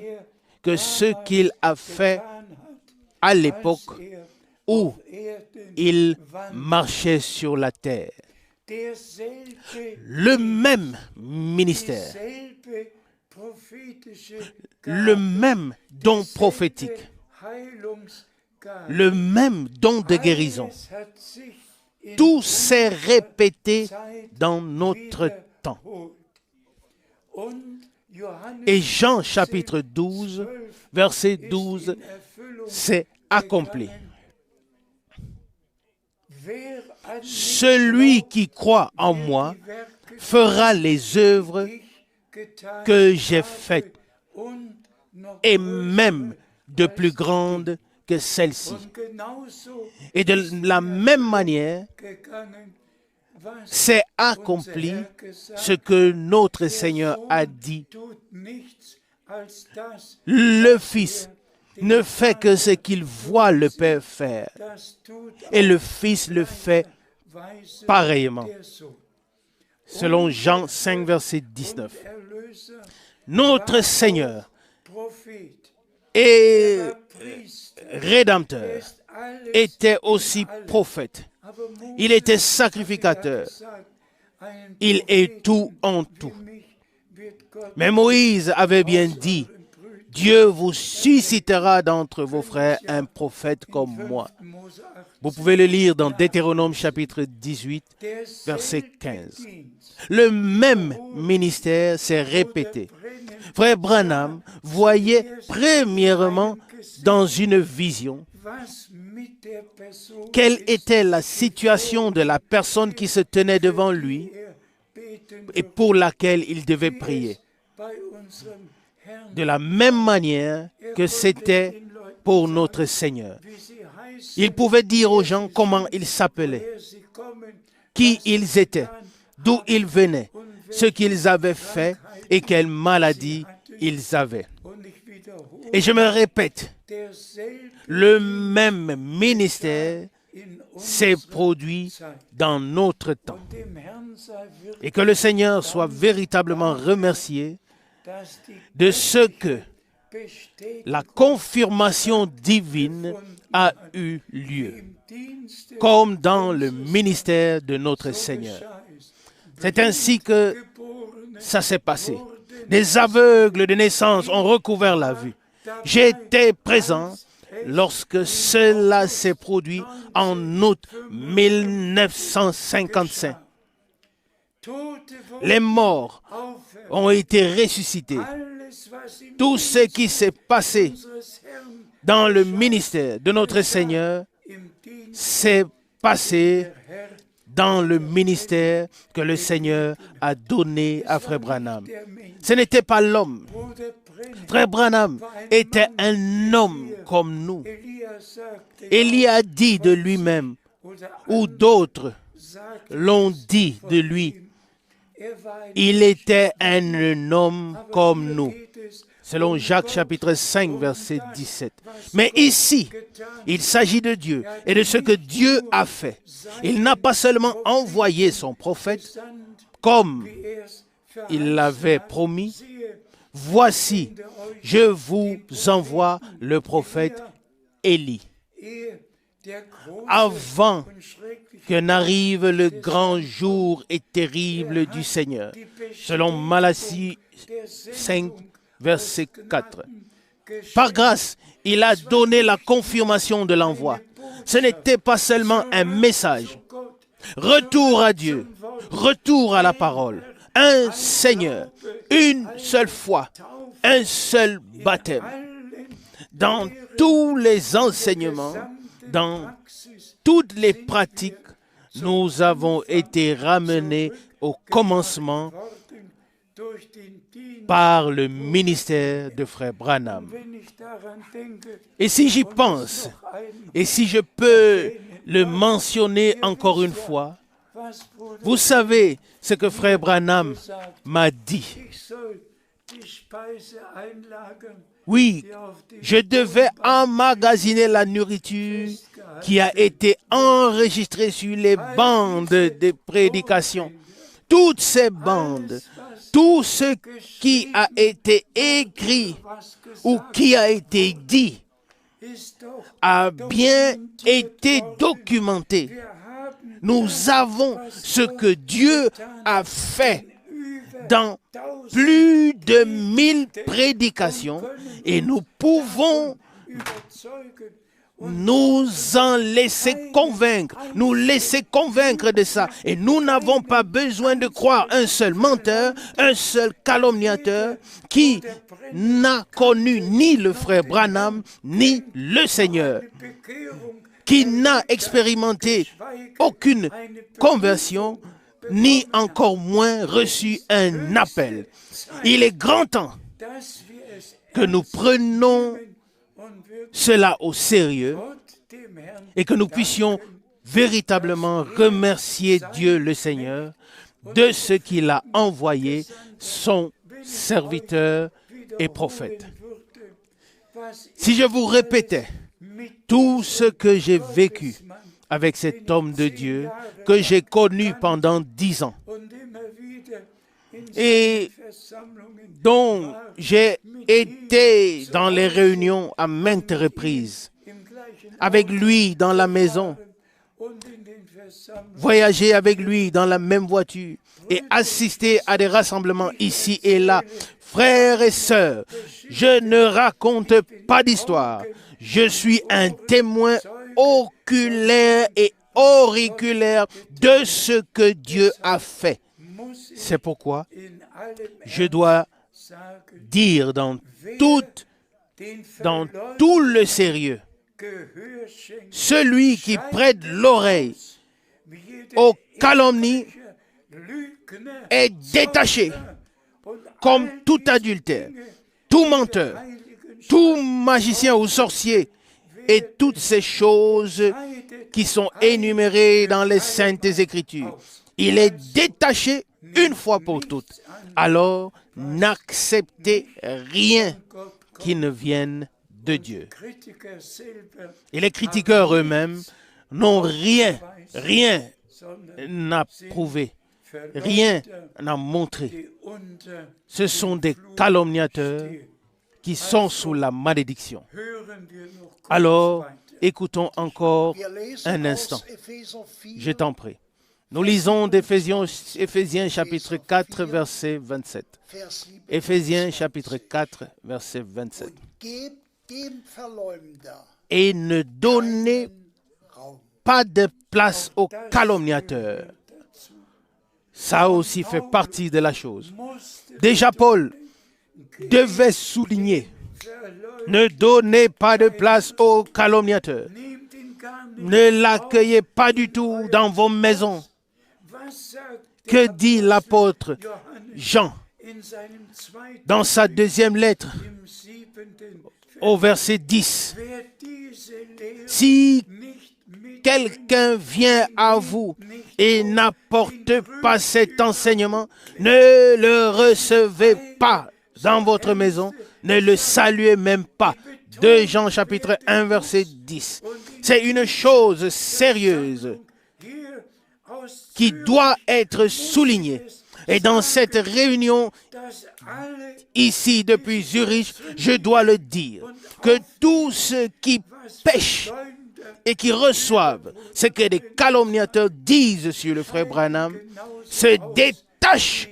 que ce qu'il a fait à l'époque où il marchait sur la terre. Le même ministère, le même don prophétique, le même don de guérison, tout s'est répété dans notre temps. Et Jean chapitre 12, verset 12, s'est accompli. Celui qui croit en moi fera les œuvres que j'ai faites, et même de plus grandes que celles-ci. Et de la même manière, s'est accompli ce que notre Seigneur a dit. Le Fils ne fait que ce qu'il voit le Père faire, et le Fils le fait pareillement. Selon Jean 5, verset 19. Notre Seigneur et Rédempteur était aussi prophète. Il était sacrificateur. Il est tout en tout. Mais Moïse avait bien dit, Dieu vous suscitera d'entre vos frères un prophète comme moi. Vous pouvez le lire dans Deutéronome chapitre 18, verset 15. Le même ministère s'est répété. Frère Branham voyait premièrement dans une vision quelle était la situation de la personne qui se tenait devant lui et pour laquelle il devait prier. De la même manière que c'était pour notre Seigneur. Il pouvait dire aux gens comment ils s'appelaient, qui ils étaient, d'où ils venaient, ce qu'ils avaient fait et quelle maladie ils avaient. Et je me répète, le même ministère s'est produit dans notre temps. Et que le Seigneur soit véritablement remercié de ce que la confirmation divine a eu lieu, comme dans le ministère de notre Seigneur. C'est ainsi que ça s'est passé. Des aveugles de naissance ont recouvert la vue. J'étais présent lorsque cela s'est produit en août 1955. Les morts ont été ressuscités. Tout ce qui s'est passé dans le ministère de notre Seigneur s'est passé dans le ministère que le Seigneur a donné à Frère Branham. Ce n'était pas l'homme. Frère Branham était un homme comme nous. Élie a dit de lui-même, ou d'autres l'ont dit de lui, il était un homme comme nous. Selon Jacques chapitre 5, verset 17. Mais ici, il s'agit de Dieu et de ce que Dieu a fait. Il n'a pas seulement envoyé son prophète comme il l'avait promis. Voici, je vous envoie le prophète Élie. Avant que n'arrive le grand jour et terrible du Seigneur. Selon Malachie 5, verset 4. Par grâce, il a donné la confirmation de l'envoi. Ce n'était pas seulement un message. Retour à Dieu, retour à la parole. Un Seigneur, une seule foi, un seul baptême. Dans tous les enseignements, dans toutes les pratiques, nous avons été ramenés au commencement par le ministère de Frère Branham. Et si j'y pense, et si je peux le mentionner encore une fois, vous savez ce que Frère Branham m'a dit. Oui, je devais emmagasiner la nourriture qui a été enregistrée sur les bandes de prédication. Toutes ces bandes, tout ce qui a été écrit ou qui a été dit a bien été documenté. Nous avons ce que Dieu a fait dans plus de 1000 prédications et nous pouvons nous en laisser convaincre, nous laisser convaincre de ça. Et nous n'avons pas besoin de croire un seul menteur, un seul calomniateur qui n'a connu ni le frère Branham, ni le Seigneur, qui n'a expérimenté aucune conversion, ni encore moins reçu un appel. Il est grand temps que nous prenions cela au sérieux et que nous puissions véritablement remercier Dieu le Seigneur de ce qu'il a envoyé son serviteur et prophète. Si je vous répétais tout ce que j'ai vécu avec cet homme de Dieu que j'ai connu pendant 10 ans et dont j'ai été dans les réunions à maintes reprises, avec lui dans la maison, voyager avec lui dans la même voiture et assister à des rassemblements ici et là. Frères et sœurs, je ne raconte pas d'histoire. Je suis un témoin oculaire et auriculaire de ce que Dieu a fait. C'est pourquoi je dois dire dans tout le sérieux, celui qui prête l'oreille aux calomnies est détaché comme tout adultère, tout menteur, tout magicien ou sorcier et toutes ces choses qui sont énumérées dans les Saintes Écritures. Il est détaché une fois pour toutes. Alors, n'acceptez rien qui ne vienne de Dieu. Et les critiqueurs eux-mêmes n'ont rien à prouver, rien à montrer. Ce sont des calomniateurs qui sont sous la malédiction. Alors, écoutons encore un instant. Je t'en prie. Nous lisons d'Éphésiens chapitre 4, verset 27. Éphésiens chapitre 4, verset 27. Et ne donnez pas de place aux calomniateurs. Ça aussi fait partie de la chose. Déjà Paul devait souligner, ne donnez pas de place aux calomniateurs. Ne l'accueillez pas du tout dans vos maisons. Que dit l'apôtre Jean dans sa deuxième lettre au verset 10? Si quelqu'un vient à vous et n'apporte pas cet enseignement, ne le recevez pas dans votre maison, ne le saluez même pas. 2 Jean chapitre 1 verset 10. C'est une chose sérieuse qui doit être soulignée. Et dans cette réunion, ici depuis Zurich, je dois le dire, que tous ceux qui pêchent et qui reçoivent ce que des calomniateurs disent sur le frère Branham se détachent,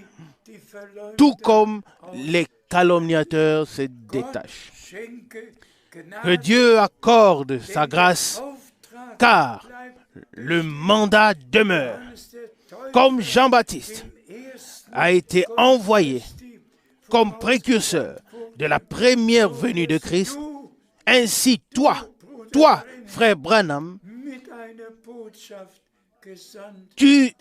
tout comme les calomniateurs se détachent. Que Dieu accorde sa grâce, car le mandat demeure. Comme Jean-Baptiste a été envoyé comme précurseur de la première venue de Christ, ainsi toi, frère Branham, tu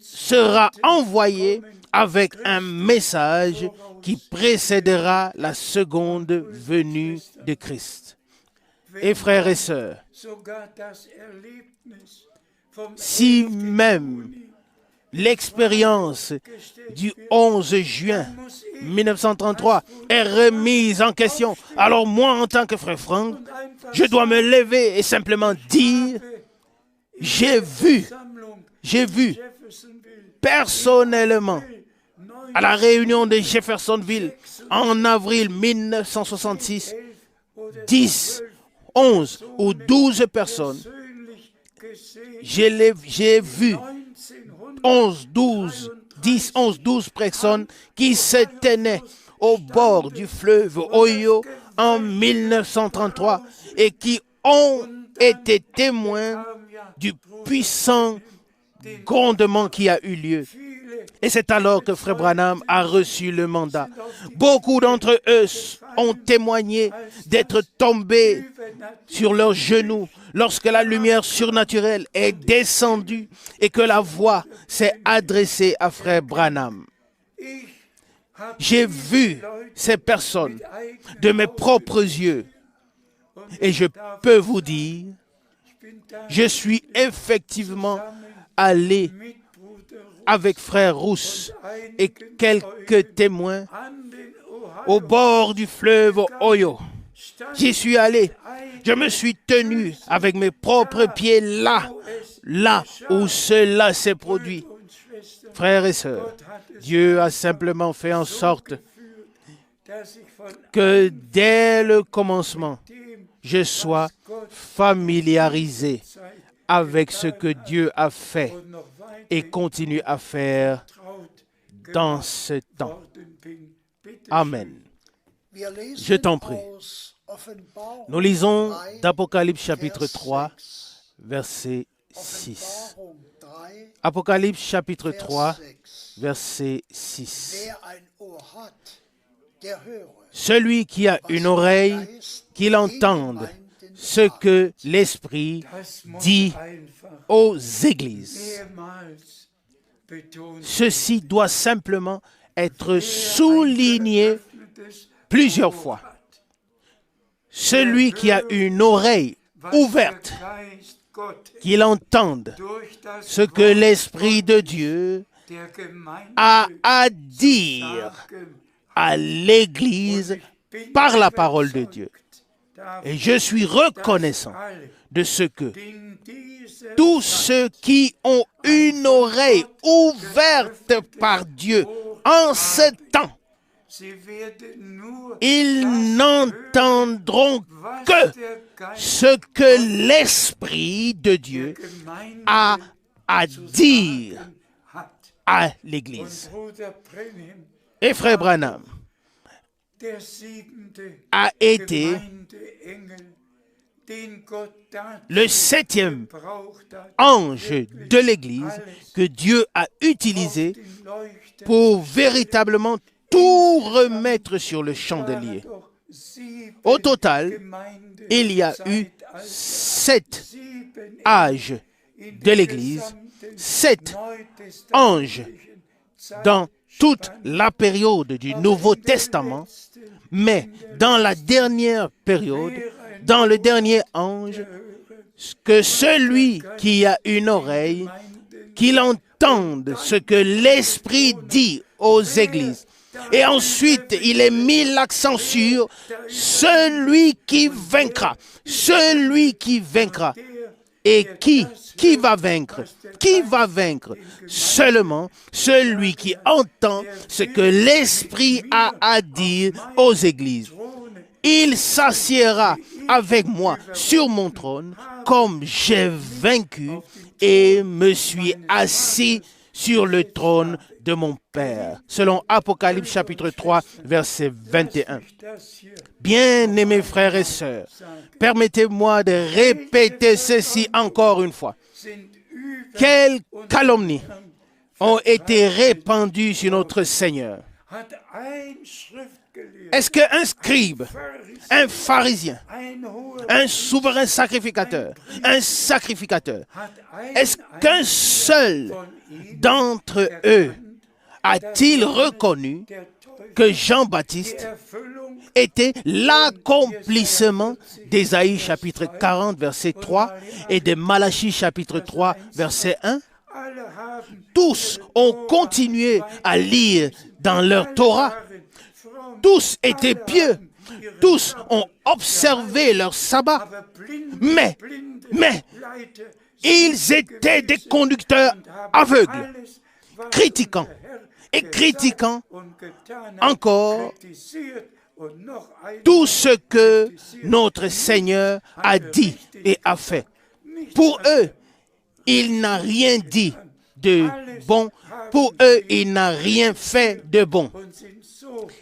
seras envoyé avec un message qui précédera la seconde venue de Christ. Et frères et sœurs, si même l'expérience du 11 juin 1933 est remise en question, alors moi, en tant que frère Franck, je dois me lever et simplement dire, j'ai vu personnellement à la réunion de Jeffersonville en avril 1966, 10, 11 ou 12 personnes. J'ai vu 10, 11, 12 personnes qui se tenaient au bord du fleuve Ohio en 1933 et qui ont été témoins du puissant grondement qui a eu lieu. Et c'est alors que Frère Branham a reçu le mandat. Beaucoup d'entre eux ont témoigné d'être tombés sur leurs genoux lorsque la lumière surnaturelle est descendue et que la voix s'est adressée à Frère Branham. J'ai vu ces personnes de mes propres yeux et je peux vous dire, je suis effectivement allé avec Frère Rousse et quelques témoins au bord du fleuve Ohio. J'y suis allé. Je me suis tenu avec mes propres pieds là où cela s'est produit. Frères et sœurs, Dieu a simplement fait en sorte que dès le commencement, je sois familiarisé avec ce que Dieu a fait et continue à faire dans ce temps. Amen. Je t'en prie. Nous lisons d'Apocalypse chapitre 3, verset 6. Apocalypse chapitre 3, verset 6. Celui qui a une oreille, qu'il entende ce que l'Esprit dit aux églises. Ceci doit simplement être souligné plusieurs fois. Celui qui a une oreille ouverte, qu'il entende ce que l'Esprit de Dieu a à dire à l'Église par la parole de Dieu. Et je suis reconnaissant de ce que tous ceux qui ont une oreille ouverte par Dieu en ce temps, ils n'entendront que ce que l'Esprit de Dieu a à dire à l'Église. Et Frère Branham a été le 7e ange de l'Église que Dieu a utilisé pour véritablement tout remettre sur le chandelier. Au total, il y a eu 7 âges de l'Église 7 anges dans toute la période du Nouveau Testament, mais dans la dernière période, dans le dernier ange, que celui qui a une oreille, qu'il entende ce que l'Esprit dit aux églises. Et ensuite, il est mis l'accent sur celui qui vaincra. Celui qui vaincra. Et qui va vaincre? Qui va vaincre? Seulement celui qui entend ce que l'Esprit a à dire aux églises. Il s'assiera avec moi sur mon trône, comme j'ai vaincu et me suis assis sur le trône de mon Père. Selon Apocalypse chapitre 3, verset 21. Bien-aimés frères et sœurs, permettez-moi de répéter ceci encore une fois. Quelles calomnies ont été répandues sur notre Seigneur? Est-ce qu'un scribe, un pharisien, un souverain sacrificateur, un sacrificateur, est-ce qu'un seul d'entre eux a-t-il reconnu que Jean-Baptiste était l'accomplissement d'Ésaïe chapitre 40, verset 3 et de Malachie chapitre 3, verset 1? Tous ont continué à lire dans leur Torah. Tous étaient pieux. Tous ont observé leur sabbat. Mais, ils étaient des conducteurs aveugles, critiquant et critiquant encore tout ce que notre Seigneur a dit et a fait. Pour eux, il n'a rien dit de bon. Pour eux, il n'a rien fait de bon.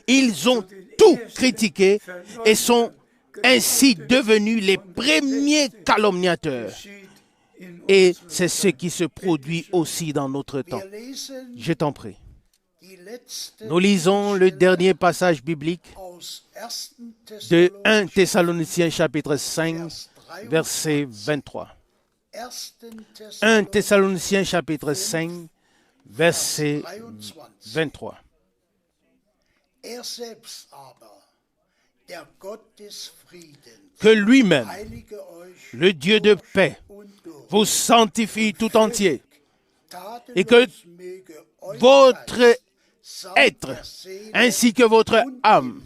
Ils ont tout critiqué et sont ainsi devenus les premiers calomniateurs. Et c'est ce qui se produit aussi dans notre temps. Je t'en prie. Nous lisons le dernier passage biblique de 1 Thessaloniciens chapitre 5, verset 23. 1 Thessaloniciens chapitre 5, verset 23. Que lui-même, le Dieu de paix, vous sanctifie tout entier et que votre être, ainsi que votre âme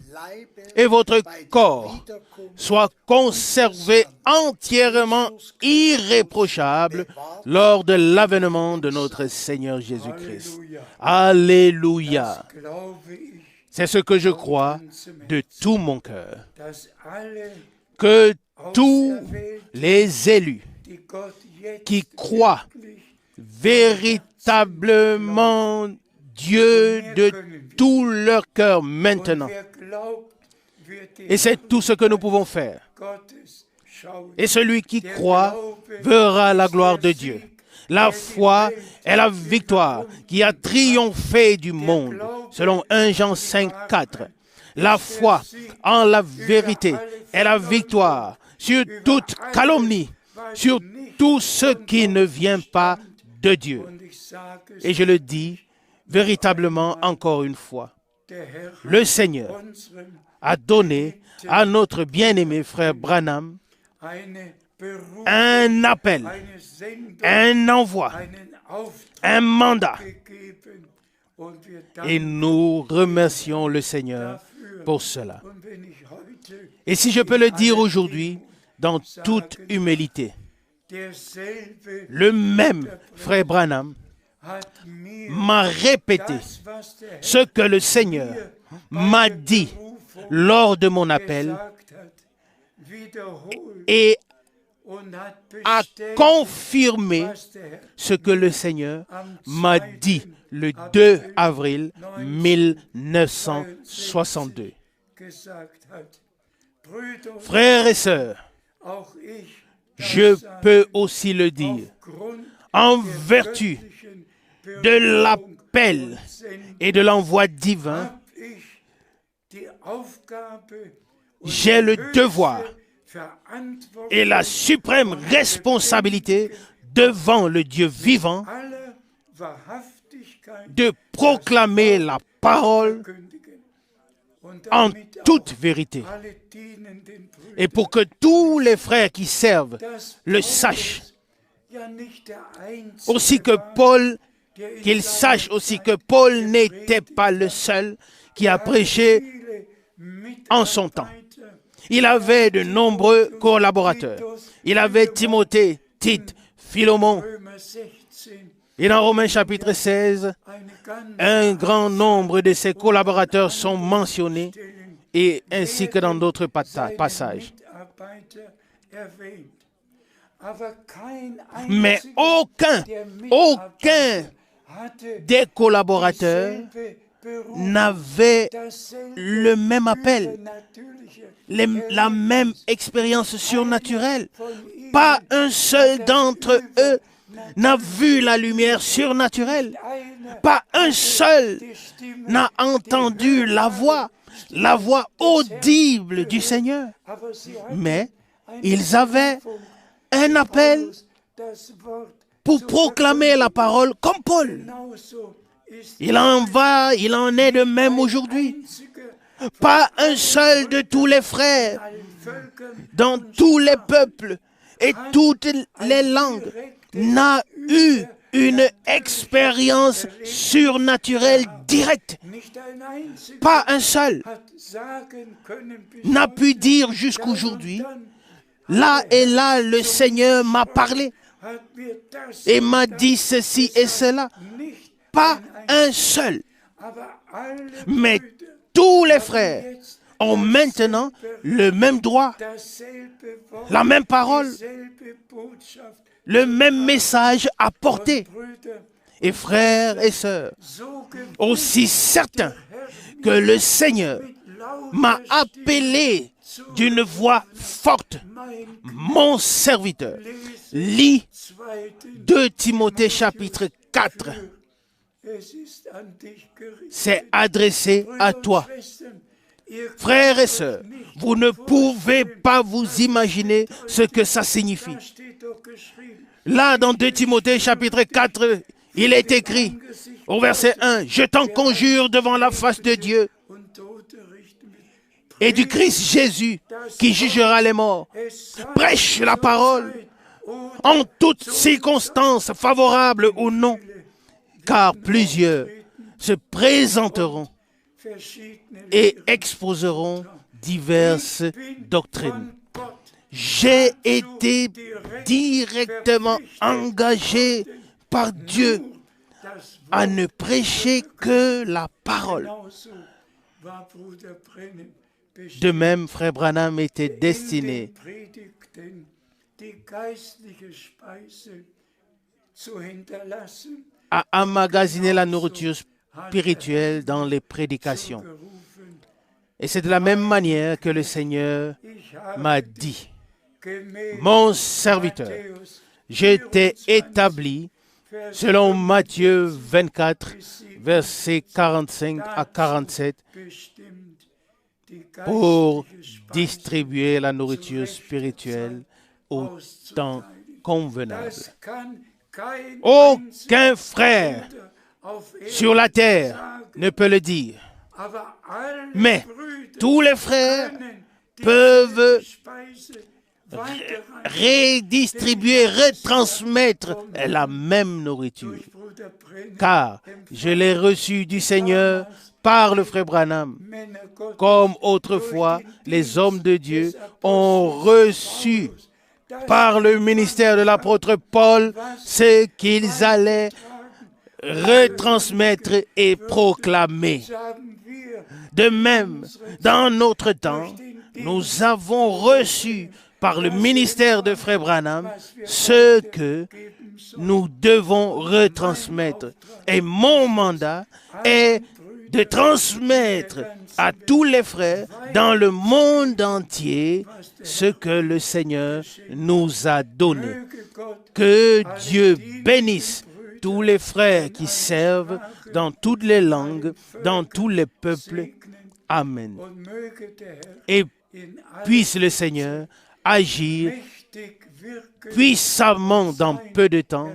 et votre corps soient conservés entièrement irréprochables lors de l'avènement de notre Seigneur Jésus-Christ. Alléluia. C'est ce que je crois de tout mon cœur. Que tous les élus qui croient véritablement Dieu de tout leur cœur maintenant. Et c'est tout ce que nous pouvons faire. Et celui qui croit verra la gloire de Dieu. La foi est la victoire qui a triomphé du monde, selon 1 Jean 5, 4. La foi en la vérité est la victoire sur toute calomnie, sur tout ce qui ne vient pas de Dieu. Et je le dis véritablement encore une fois, le Seigneur a donné à notre bien-aimé frère Branham un appel, un envoi, un mandat. Et nous remercions le Seigneur pour cela. Et si je peux le dire aujourd'hui, dans toute humilité, le même frère Branham m'a répété ce que le Seigneur m'a dit lors de mon appel et a confirmé ce que le Seigneur m'a dit le 2 avril 1962. Frères et sœurs, je peux aussi le dire, en vertu de l'appel et de l'envoi divin, j'ai le devoir et la suprême responsabilité devant le Dieu vivant, aller Wahrhaftigkeit de proclamer la parole verkündigen und en damit toute auch vérité. alle dienenden Brüder, Et pour que tous les frères qui servent dass le Paulus sachent, ja nicht der Einzige aussi que war, Paul, der in qu'ils seiner sachent aussi Zeit que Paul n'était pas le seul qui a prêché viele en son temps. Mitarbeiter, Il avait de nombreux collaborateurs. Il avait Timothée, Tite, Philomon. Römer 16, Et dans Romains chapitre 16, eine ganz un grand nombre de ses collaborateurs sont mentionnés, Stellen et ainsi que dans d'autres seine passages. Mitarbeiter erwähnt. Aber kein Mais einziger aucun der aucun hatte des collaborateurs dieselbe Berufung, n'avait dasselbe le même appel, übernatürliche la même expérience surnaturelle. von ihnen. Pas un seul d'entre eux n'a vu la lumière surnaturelle. Einer Pas un seul die Stimme, n'a entendu la voix audible du Seigneur. aber sie hatten Mais eine ils avaient Berufung, un appel Paulus das Wort pour zu proclamer la parole comme Paul. genauso ist Il en est de même aujourd'hui. einzige Pas un seul de tous les frères, allen Völkern dans tous les peuples et toutes les langues, n'a eu une expérience surnaturelle directe. nicht ein einziger Pas un seul hat sagen können bis n'a pu dire jusqu'aujourd'hui, dann là et là le Seigneur m'a parlé hat mir das et m'a dit ceci et cela. nicht, Pas un seul. aber alle Mais Brüder tous les frères ont maintenant le même droit, dasselbe Wort, la même parole, dieselbe Botschaft. le même message à porter. Brüder, Et frères et sœurs, so aussi certain que le Seigneur m'a appelé d'une voix forte, mon serviteur, lis 2 Timothée chapitre 4. es ist an dich gerichtet. C'est adressé à toi. Schwestern, ihr Frères et sœurs, vous ne pouvez pas vous imaginer ce que ça signifie. da steht doch geschrieben, Là, dans 2 Timothée chapitre 4, il est écrit au verset 1, « Je t'en conjure devant la face de Dieu und Tote richten mit. et du Christ Jésus qui jugera les morts. Es sei Prêche la parole und en toutes circonstances, favorables ou non, car plusieurs se présenteront verschiedene et exposeront diverses doctrines. von Gott J'ai été directement engagé par Dieu das à ne prêcher que la parole. genauso war Bruder Brennan bestimmt. De même, frère Branham était destiné In den Predigten die geistliche Speise zu hinterlassen, à emmagasiner la nourriture spirituelle dans les prédications. gerufen. Et c'est de la même manière que le Seigneur Ich habe m'a dit, gemäß mon serviteur, Matthäus je t'ai établi, Vers selon Matthieu 24, versets 45 à 47, bestimmt, die pour geistliche Speise distribuer la nourriture spirituelle au temps convenable. Das kann kein Aucun frère Bruder auf Erden sur la terre sagen, ne peut le dire, aber alle mais Brüder tous les frères können die peuvent Speise weiterreichen redistribuer, retransmettre la même nourriture. durch Bruder Brennan, Car je l'ai reçu du Seigneur par le frère Branham, Männer Gottes, comme autrefois les hommes de Dieu ont reçu par le ministère de l'apôtre Paul ce qu'ils allaient retransmettre et proclamer. sagen wir De même, dans notre temps, nous avons reçu par le ministère de frère Branham ce que nous devons retransmettre. Et mon mandat est de transmettre à tous les frères dans le monde entier ce que le Seigneur nous a donné. möge Gott Que Dieu bénisse tous les frères qui servent dans toutes les langues, dans tous les peuples. Amen. und möge der Herr Et in puisse le Seigneur agir mächtig puissamment dans peu de temps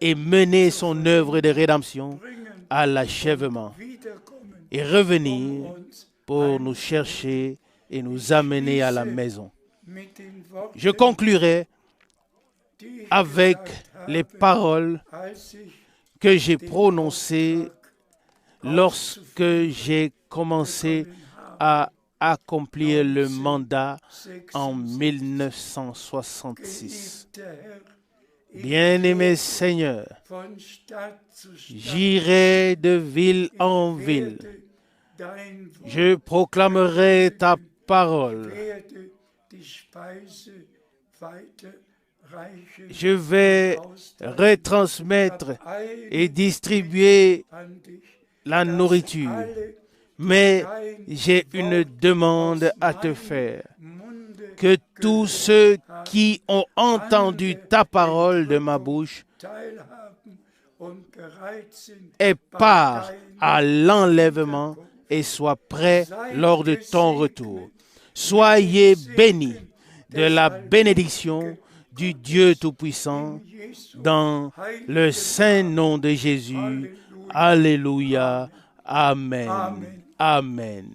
et mener son œuvre de rédemption à l'achèvement et revenir pour nous chercher et nous amener à la maison. Je conclurai avec les paroles que j'ai prononcées lorsque j'ai commencé à accomplir le mandat en 1966. Bien-aimé Seigneur, j'irai de ville en ville. Je proclamerai ta parole. Je vais retransmettre et distribuer la nourriture. Mais j'ai une demande à te faire. Que tous ceux qui ont entendu ta parole de ma bouche aient part à l'enlèvement et soient prêts lors de ton retour. Soyez bénis de la bénédiction du Dieu Tout-Puissant dans le saint nom de Jésus. Alléluia. Amen. Amen.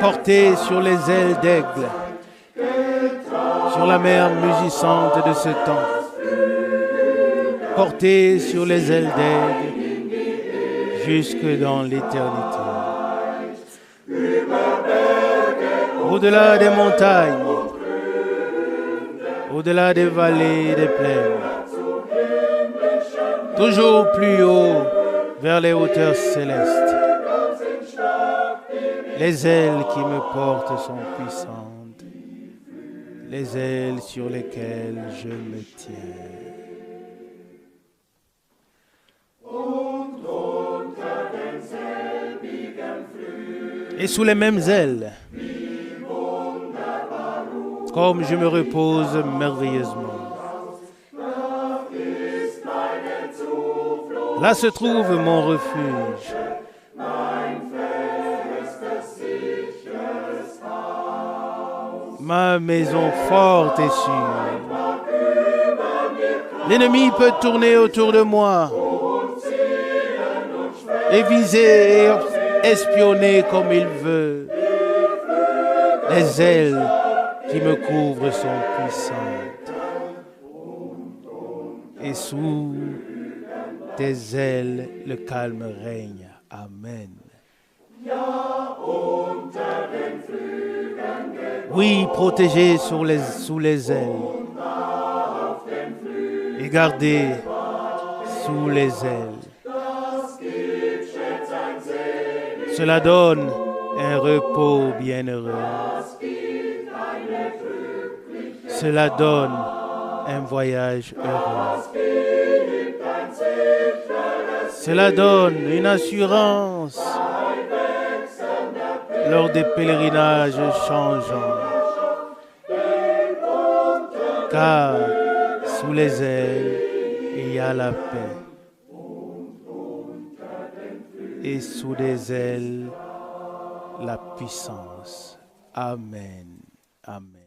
Portez sur les ailes d'aigle, sur la mer mugissante de ce temps. Portez sur les ailes d'aigle jusque dans l'éternité. Au-delà des montagnes, au-delà des vallées et des plaines, toujours plus haut vers les hauteurs célestes. Les ailes qui me portent sont puissantes, les ailes sur lesquelles je me tiens. Et sous les mêmes ailes, comme je me repose merveilleusement. Là se trouve mon refuge. Ma maison forte et sûre. L'ennemi peut tourner autour de moi et viser et espionner comme il veut. Les ailes qui me couvrent sont puissantes. Et sous tes ailes, le calme règne. Amen. Oui, protégé sous les ailes et gardé sous les ailes. Cela donne un repos bienheureux. Cela donne un voyage heureux. Cela donne une assurance lors des pèlerinages changeants. Car sous les ailes, il y a la paix. Et sous les ailes, la puissance. Amen. Amen.